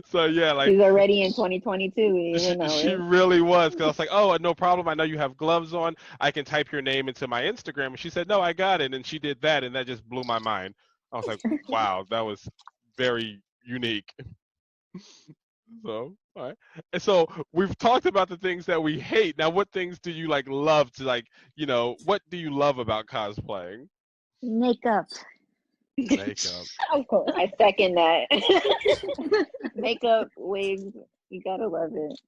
So yeah, like She's already in 2022. You she, didn't know she it. really was because I was like, oh, no problem. I know you have gloves on. I can type your name into my Instagram. And she said, no, I got it. And she did that, and that just blew my mind. I was like, wow, that was very unique. So, all right. And so we've talked about the things that we hate. Now, what things do you like love to like, what do you love about cosplaying? Makeup. Makeup. Of course. I second that. Makeup, wigs, you gotta love it.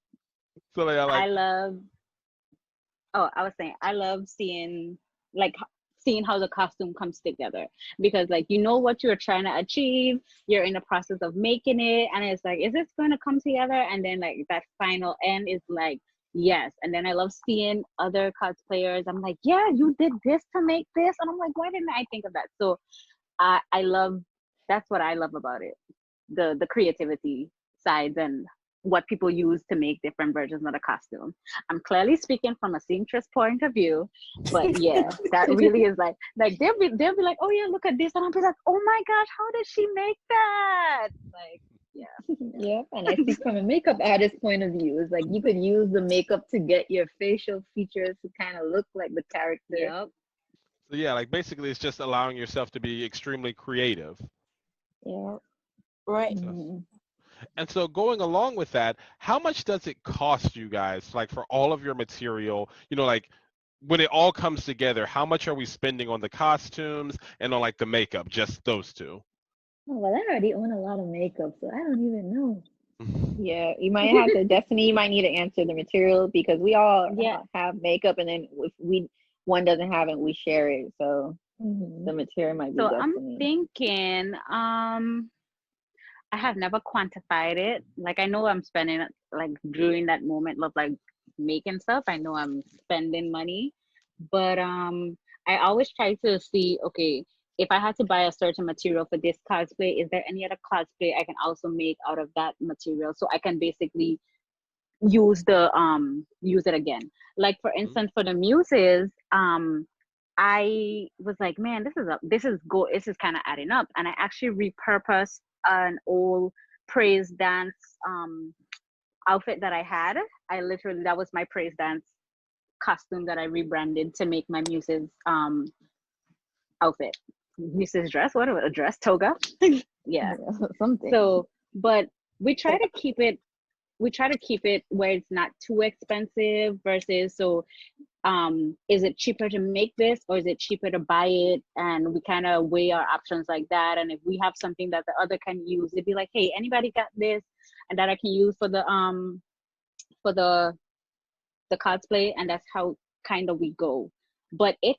So like, I I like, love Oh, I was saying I love like seeing how the costume comes together because like you know what you're trying to achieve, you're in the process of making it, and it's like, is this going to come together? And then like that final end is like, yes. And then I love seeing other cosplayers. I'm like, yeah, you did this to make this, and I'm like, why didn't I think of that? So I love that's what I love about it, the creativity sides and what people use to make different versions of the costume. I'm clearly speaking from a seamstress point of view, but yeah, that really is like they'll be like, oh yeah, look at this, and I'll be like, oh my gosh, how did she make that? Like, yeah, Yep, and I speak from a makeup artist point of view. It's like you could use the makeup to get your facial features to kind of look like the character. yep. so yeah, like basically it's just allowing yourself to be extremely creative. Yeah. Right. So, Mhm. and so going along with that, how much does it cost you guys, like for all of your material, like when it all comes together, how much are we spending on the costumes and on like the makeup, just those two? Oh, well, I already own a lot of makeup, so I don't even know. Yeah, you might have to, Destiny, you might need to answer the material because we all Yeah. have makeup, and then if one doesn't have it, we share it. So the material might be So I'm Destiny. thinking, I have never quantified it. Like I know I'm spending like during that moment of like making stuff. I know I'm spending money, but I always try to see, okay, if I had to buy a certain material for this cosplay, is there any other cosplay I can also make out of that material so I can basically use it again. Like for Mhm. instance, for the muses, I was like, man, this is kind of adding up, and I actually repurposed an old praise dance outfit that I had. I literally that was my praise dance costume that I rebranded to make my muses outfit, muses dress, what a dress toga. Yeah. Something. So, but we try to keep it we try to keep it where it's not too expensive versus so is it cheaper to make this or is it cheaper to buy it, and we kind of weigh our options like that. And if we have something that the other can use, it'd be like, hey, anybody got this and that I can use for the cosplay, and that's how kind of we go. But it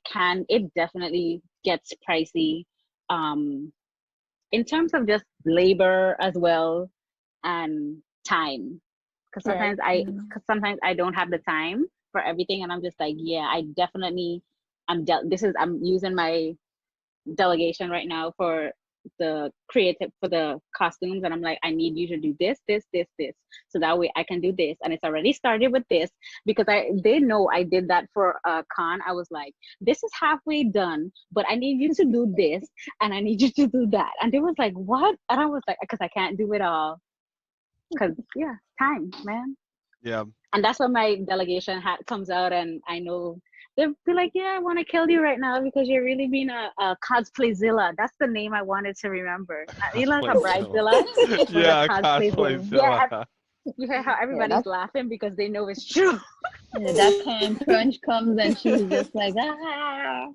definitely gets pricey um in terms of just labor as well and time, because Right. sometimes I don't have the time for everything, and I'm just like, yeah, I definitely I'm using my delegation right now for the costumes, and I'm like, I need you to do this, so that way I can do this. And it's already started with this because they know I did that for a con. I was like, this is halfway done, but I need you to do this and I need you to do that. And they was like, what? And I was like, because I can't do it all, because yeah, time, man. Yeah. And that's when my delegation hat comes out, and I know they'll be like, yeah, I want to kill you right now because you're really being a cosplayzilla. That's the name I wanted to remember. You know, like a bridezilla. Yeah, Cosplayzilla. Yeah, cosplayzilla. you hear how Yeah, everybody's laughing because they know it's true. yeah, that con crunch comes and she's just like, ah.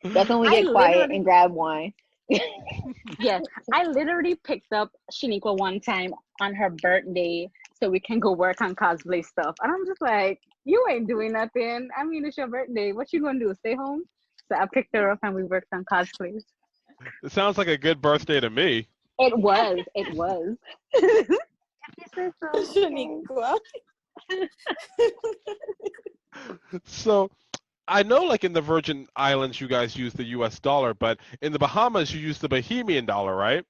That's when we I get quiet literally- and grab wine. Yeah, I literally picked up Shaniqua one time on her birthday so we can go work on cosplay stuff. And I'm just like, you ain't doing nothing. I mean, it's your birthday. What you gonna do? Stay home? So I picked her up and we worked on cosplays. It sounds like a good birthday to me. It was. It was. Shaniqua. So I know, like in the Virgin Islands, you guys use the U.S. dollar, but in the Bahamas, you use the Bahamian dollar, right?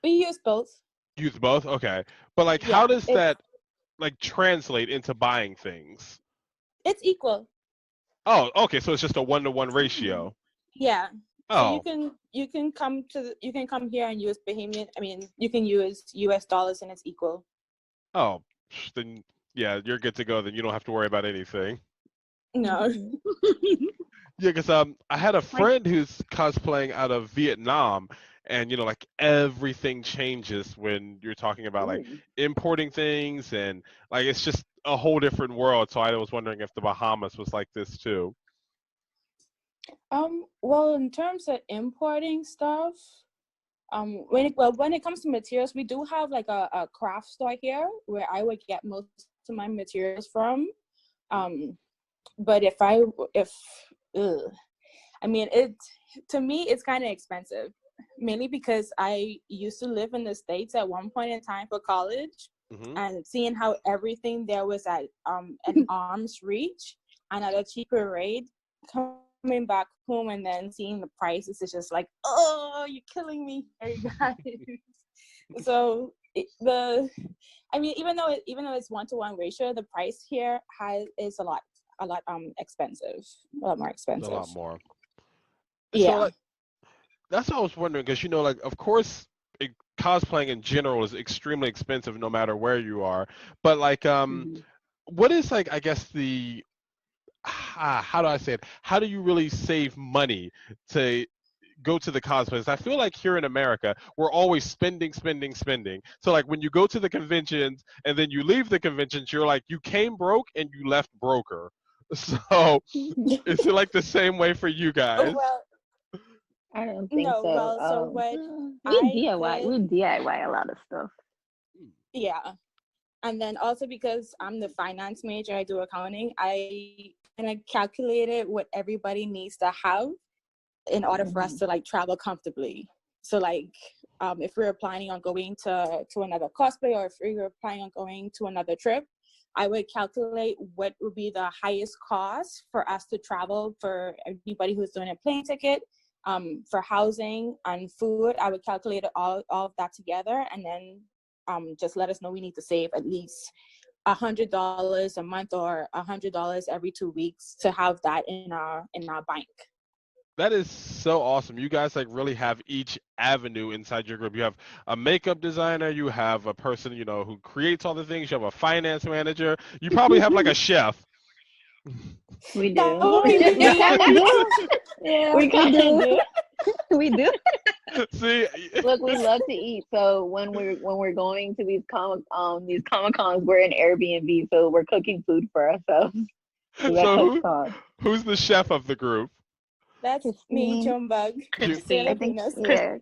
We use both. Use both, okay. But like, Yeah, how does that like translate into buying things? It's equal. Oh, okay. So it's just a 1-to-1 ratio. Yeah. Oh, So you can come here and use Bahamian. I mean, you can use U.S. dollars and it's equal. oh, then yeah, you're good to go. Then you don't have to worry about anything. No. Yeah, because I had a friend who's cosplaying out of Vietnam, and you know, like everything changes when you're talking about like importing things, and like it's just a whole different world. So I was wondering if the Bahamas was like this too. Well, in terms of importing stuff, when it comes to materials, we do have like a craft store here where I would get most of my materials from. But I mean, to me, it's kind of expensive, mainly because I used to live in the States at one point in time for college, and seeing how everything there was at an arm's reach and at a cheaper rate, coming back home and then seeing the prices is just like, oh, you're killing me here, you guys. So I mean, even though it's 1-to-1 ratio, the price here is a lot expensive, a lot more expensive. A lot more. Yeah. So, like, that's what I was wondering, because you know, like, of course, cosplaying in general is extremely expensive no matter where you are. But like, what is like, I guess how do I say it? How do you really save money to go to the cosplays? I feel like here in America, we're always spending. So like when you go to the conventions and then you leave the conventions, you're like, you came broke and you left broker. So is it like the same way for you guys? Well, I don't think no, so. well, so what we DIY a lot of stuff. Yeah. And then also because I'm the finance major, I do accounting, I kind of calculated what everybody needs to have in order for us to like travel comfortably. So like if we were planning on going to another cosplay, or if we were planning on going to another trip, I would calculate what would be the highest cost for us to travel for anybody who's doing a plane ticket, for housing and food. I would calculate all of that together, and then just let us know we need to save at least $100 a month or $100 every 2 weeks to have that in our bank. That is so awesome. You guys like really have each avenue inside your group. You have a makeup designer, you have a person, you know, who creates all the things, you have a finance manager, you probably have like a chef. We do. No, We kind of do. Yeah, we kind of do. We do. See, Look, we love to eat. So when we're going to these comic cons, we're in Airbnb, so we're cooking food for ourselves. So so who's the chef of the group? That's me, Chumbug. I think, Venus. yeah.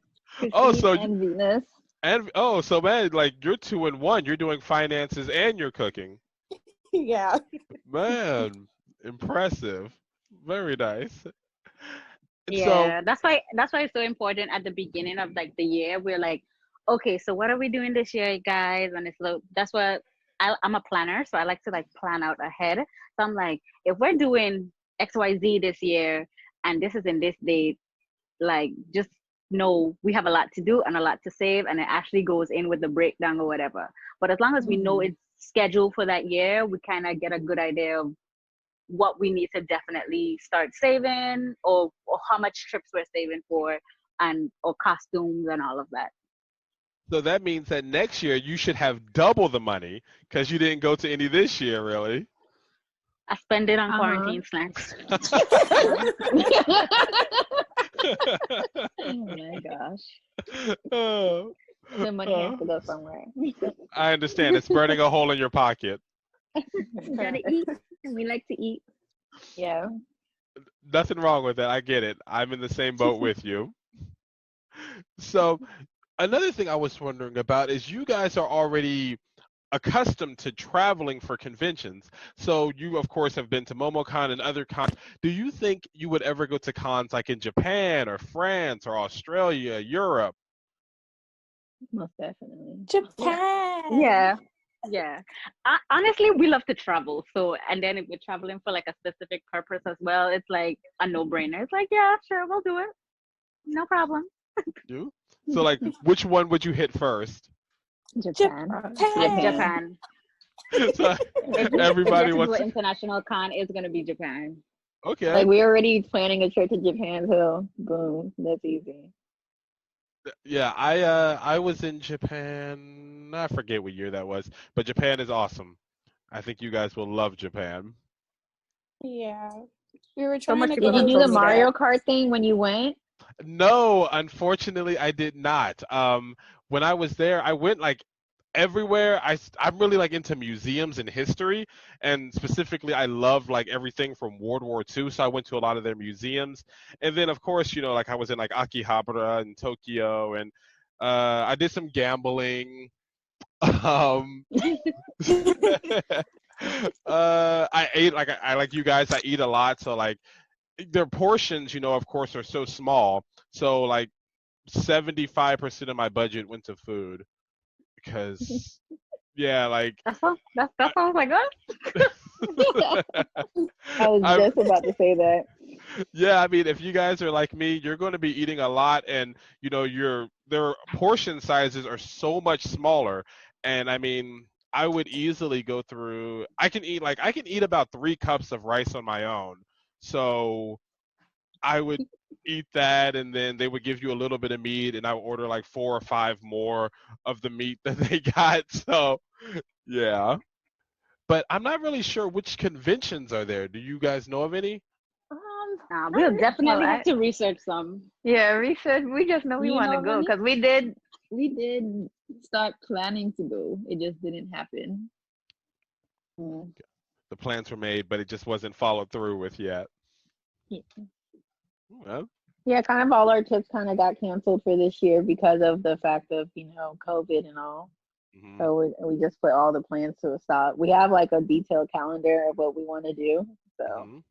Oh, Christine so and Venus. And so man, like you're 2 in 1. You're doing finances and you're cooking. Yeah. Man, impressive. Very nice. And Yeah, that's why it's so important at the beginning of like the year. We're like, okay, so what are we doing this year, guys? And it's like, that's what I'm a planner, so I like to like plan out ahead. So I'm like, if we're doing XYZ this year, and this is in this date, like just know we have a lot to do and a lot to save, and it actually goes in with the breakdown or whatever. But as long as we know it's scheduled for that year, we kind of get a good idea of what we need to definitely start saving, or how much trips we're saving for, and or costumes and all of that. So that means that next year you should have double the money because you didn't go to any this year, really. I spend it on quarantine snacks. Oh my gosh. Oh, The money has to go somewhere. I understand. It's burning a hole in your pocket. Gotta eat. We like to eat. Yeah. Nothing wrong with that. I get it. I'm in the same boat with you. So, another thing I was wondering about is you guys are already accustomed to traveling for conventions. So you, of course, have been to momocon and other cons. Do you think you would ever go to cons like in Japan or France or Australia, Europe? Most definitely. Japan. Yeah. Honestly, we love to travel. So, and then if we're traveling for like a specific purpose as well, it's like a no-brainer. It's like, yeah, sure, we'll do it. No problem. You? So, like, which one would you hit first? Japan. Japan. So, If everybody we wants to to. international con, it's gonna be Japan. Okay. Like we're already planning a trip to Japan, so boom, that's easy. Yeah, I was in Japan. I forget what year that was, but Japan is awesome. I think you guys will love Japan. Yeah. We were So trying much to people Did go you have do told the me to that. Mario Kart thing when you went? No, unfortunately, I did not. When I was there, I went like everywhere. I'm really like into museums and history, and specifically, I love like everything from World War II. So I went to a lot of their museums, and then of course, like I was in like Akihabara in Tokyo, and I did some gambling. Um, I ate like I like you guys. I eat a lot, so like their portions, of course, are so small. So like 75% of my budget went to food because yeah, like That sounds like us. I was I'm, just about to say that. yeah, I mean, if you guys are like me, you're going to be eating a lot, and their portion sizes are so much smaller. And I mean, I would easily go through. I can eat about 3 cups of rice on my own. So I would eat that, and then they would give you a little bit of meat, and I would order like 4 or 5 more of the meat that they got. So yeah, but I'm not really sure which conventions are there. Do you guys know of any? We'll Well, definitely have to research some. yeah, research. We just know we You want know to of go any? because we did start planning to go. It just didn't happen. The plans were made, but it just wasn't followed through with yet. Yeah. Well, Yeah, kind of all our trips kind of got canceled for this year because of the fact of, COVID and all. mhm, So we just put all the plans to a stop. We have like a detailed calendar of what we want to do. So mhm.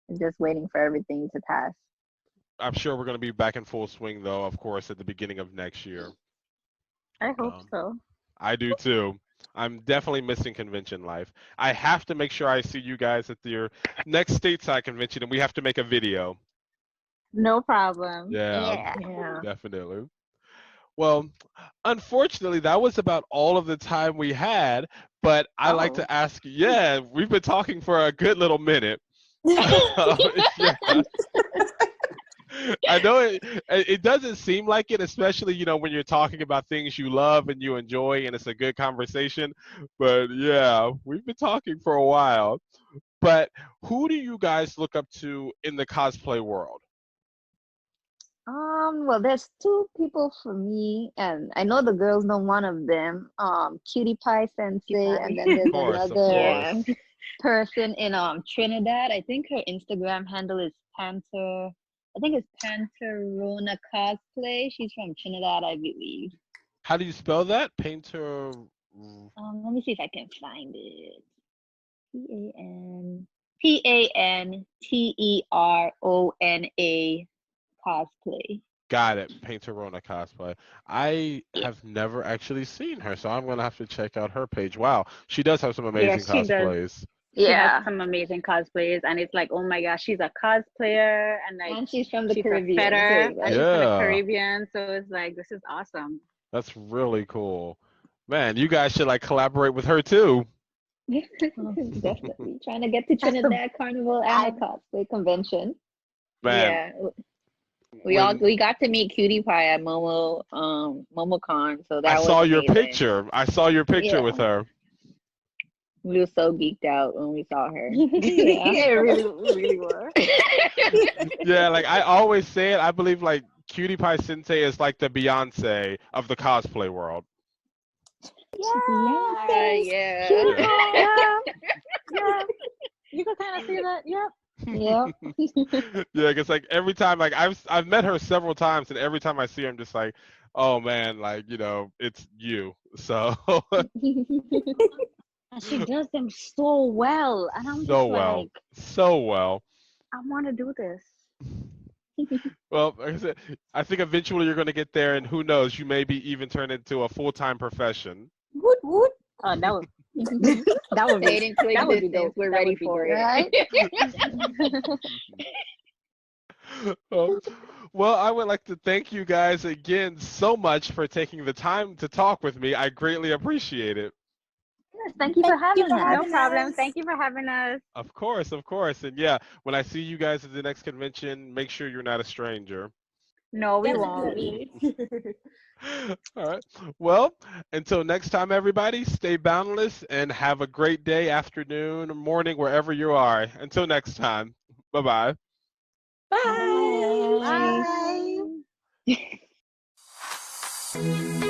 I'm just waiting for everything to pass. I'm sure we're going to be back in full swing, though, of course, at the beginning of next year. I hope Um, so. I do too. I'm definitely missing convention life. I have to make sure I see you guys at your next stateside convention, and we have to make a video. No problem. Yeah, Yeah. Yeah. definitely. Well, unfortunately, that was about all of the time we had, but I like Oh. to ask, yeah, we've been talking for a good little minute. Yeah. I know it doesn't seem like it, especially, when you're talking about things you love and you enjoy and it's a good conversation. But yeah, we've been talking for a while. But who do you guys look up to in the cosplay world? Well, there's two people for me, and I know the girls know one of them. Cutie Pie Sensei, and then Of there's course, of another Yeah. course. person in Trinidad. I think her Instagram handle is Panther. I think it's Panterona Cosplay. She's from Trinidad, I believe. How do you spell that? Painter. Let me see if I can find it. Panterona cosplay. Got it. Painterona cosplay. I Yeah. have never actually seen her, so I'm gonna have to check out her page. Wow, she does have some Yeah, amazing she does. cosplays. She has Yeah. some amazing cosplays, and it's like, oh my gosh, she's a cosplayer, and like And she's from the she's a Caribbean fitter, too, and right? she's from the Yeah, Caribbean. So it's like, this is awesome. that's really cool. Man, you guys should like collaborate with her too. Definitely trying to get to That's the Trinidad Carnival and I a cosplay convention. Man, Yeah. when We got to meet Cutie Pie at momocon, so I that was saw your amazing. picture, I saw your picture Yeah. with her. We were so geeked out when we saw her. Yeah, we really were. Yeah, like I always say it, I believe like Cutie Pie Sensei is like the Beyonce of the cosplay world. Yes, Yeah. cute. Yeah, yeah. You can kind of see that. Yep. Yep. Yeah, because like every time, like I've met her several times, and every time I see her, I'm just like, oh man, like it's you. So And she does them so well, and I'm so just well, like, so well. I want to do this. Well, like I said, I think eventually you're going to get there, and who knows, you maybe even turn it into a full-time profession. Woot woot. Oh, that would that would Say it be into that would be existence. dope. We're That ready would be for dope. it. Right? Well, I would like to thank you guys again so much for taking the time to talk with me. I greatly appreciate it. Yes, thank you for having us. No having problem. us. Thank you for having us. Of course, of course. And yeah, when I see you guys at the next convention, make sure you're not a stranger. No, we won't. Definitely. All right. Well, until next time, everybody, stay boundless and have a great day, afternoon, morning, wherever you are. Until next time. Bye-bye. Bye. Bye. Bye.